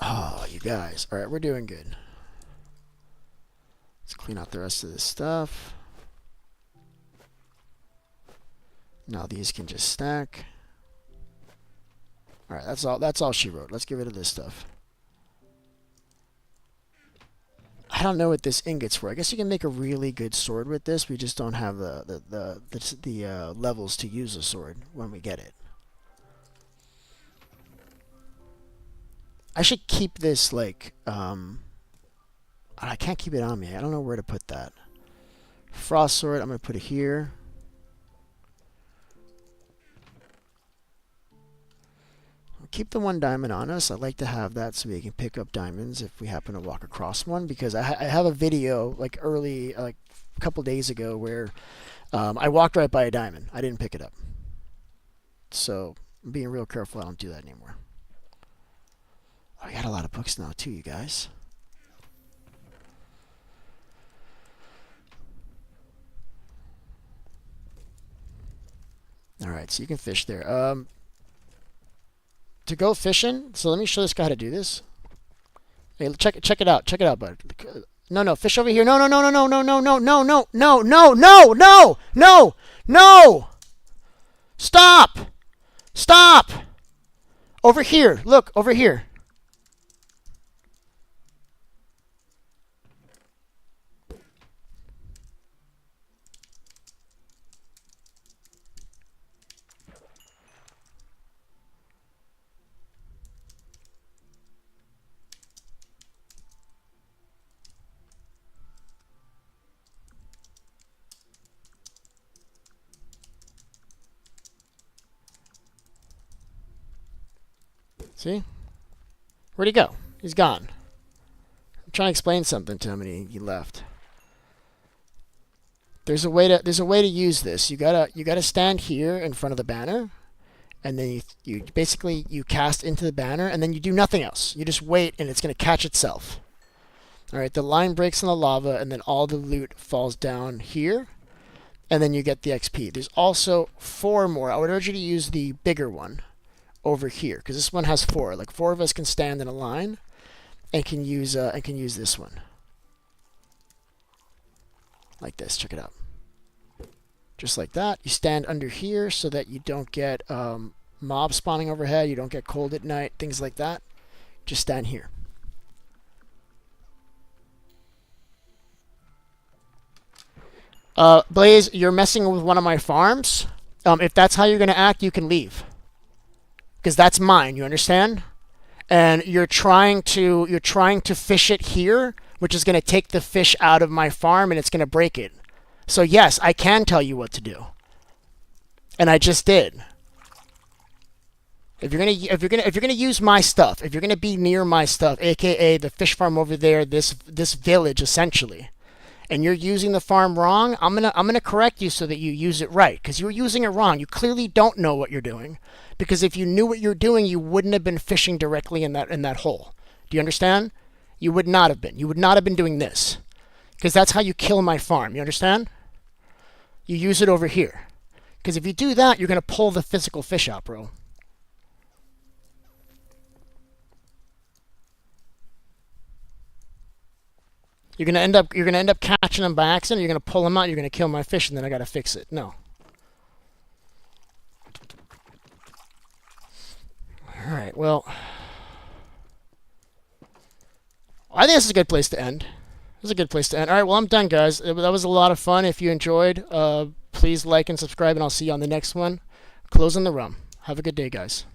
Oh, you guys! All right, we're doing good. Let's clean out the rest of this stuff. Now these can just stack. All right, that's all she wrote. Let's get rid of this stuff. I don't know what this ingot's for. I guess you can make a really good sword with this. We just don't have the levels to use a sword when we get it. I should keep this like I can't keep it on me. I don't know where to put that. Frost sword. I'm gonna put it here. Keep the 1 diamond on us. I'd like to have that so we can pick up diamonds if we happen to walk across one, because I have a video like early, like a couple days ago, where I walked right by a diamond. I didn't pick it up. So I'm being real careful I don't do that anymore. Oh, I got a lot of books now too, you guys. Alright, so you can fish there. To go fishing, so let me show this guy how to do this. Hey, check it out. Check it out, bud. No, fish over here. No. Stop. Over here. Look, over here. See? Where'd he go? He's gone. I'm trying to explain something to him and he left. There's a way to use this. You gotta stand here in front of the banner, and then you basically cast into the banner, and then you do nothing else. You just wait, and it's gonna catch itself. All right, the line breaks in the lava, and then all the loot falls down here, and then you get the XP. There's also 4 more. I would urge you to use the bigger one over here, because this one has 4. Like 4 of us can stand in a line and can use this one. Like this. Check it out. Just like that. You stand under here so that you don't get mobs spawning overhead, you don't get cold at night, things like that. Just stand here. Blaze, you're messing with one of my farms. If that's how you're going to act, you can leave. Because that's mine, you understand? And you're trying to fish it here, which is going to take the fish out of my farm and it's going to break it. So yes, I can tell you what to do. And I just did. If you're gonna use my stuff, if you're gonna be near my stuff, aka the fish farm over there, this village essentially, and you're using the farm wrong, I'm gonna correct you so that you use it right, because you're using it wrong. You clearly don't know what you're doing, because if you knew what you're doing, you wouldn't have been fishing directly in that hole. Do you understand? You would not have been. You would not have been doing this, because that's how you kill my farm. You understand? You use it over here, because if you do that, you're gonna pull the physical fish out, bro. You're gonna end up catching them by accident. You're gonna pull them out. You're gonna kill my fish, and then I gotta fix it. No. All right. Well, I think this is a good place to end. This is a good place to end. All right. Well, I'm done, guys. That was a lot of fun. If you enjoyed, please like and subscribe, and I'll see you on the next one. Closing the rum. Have a good day, guys.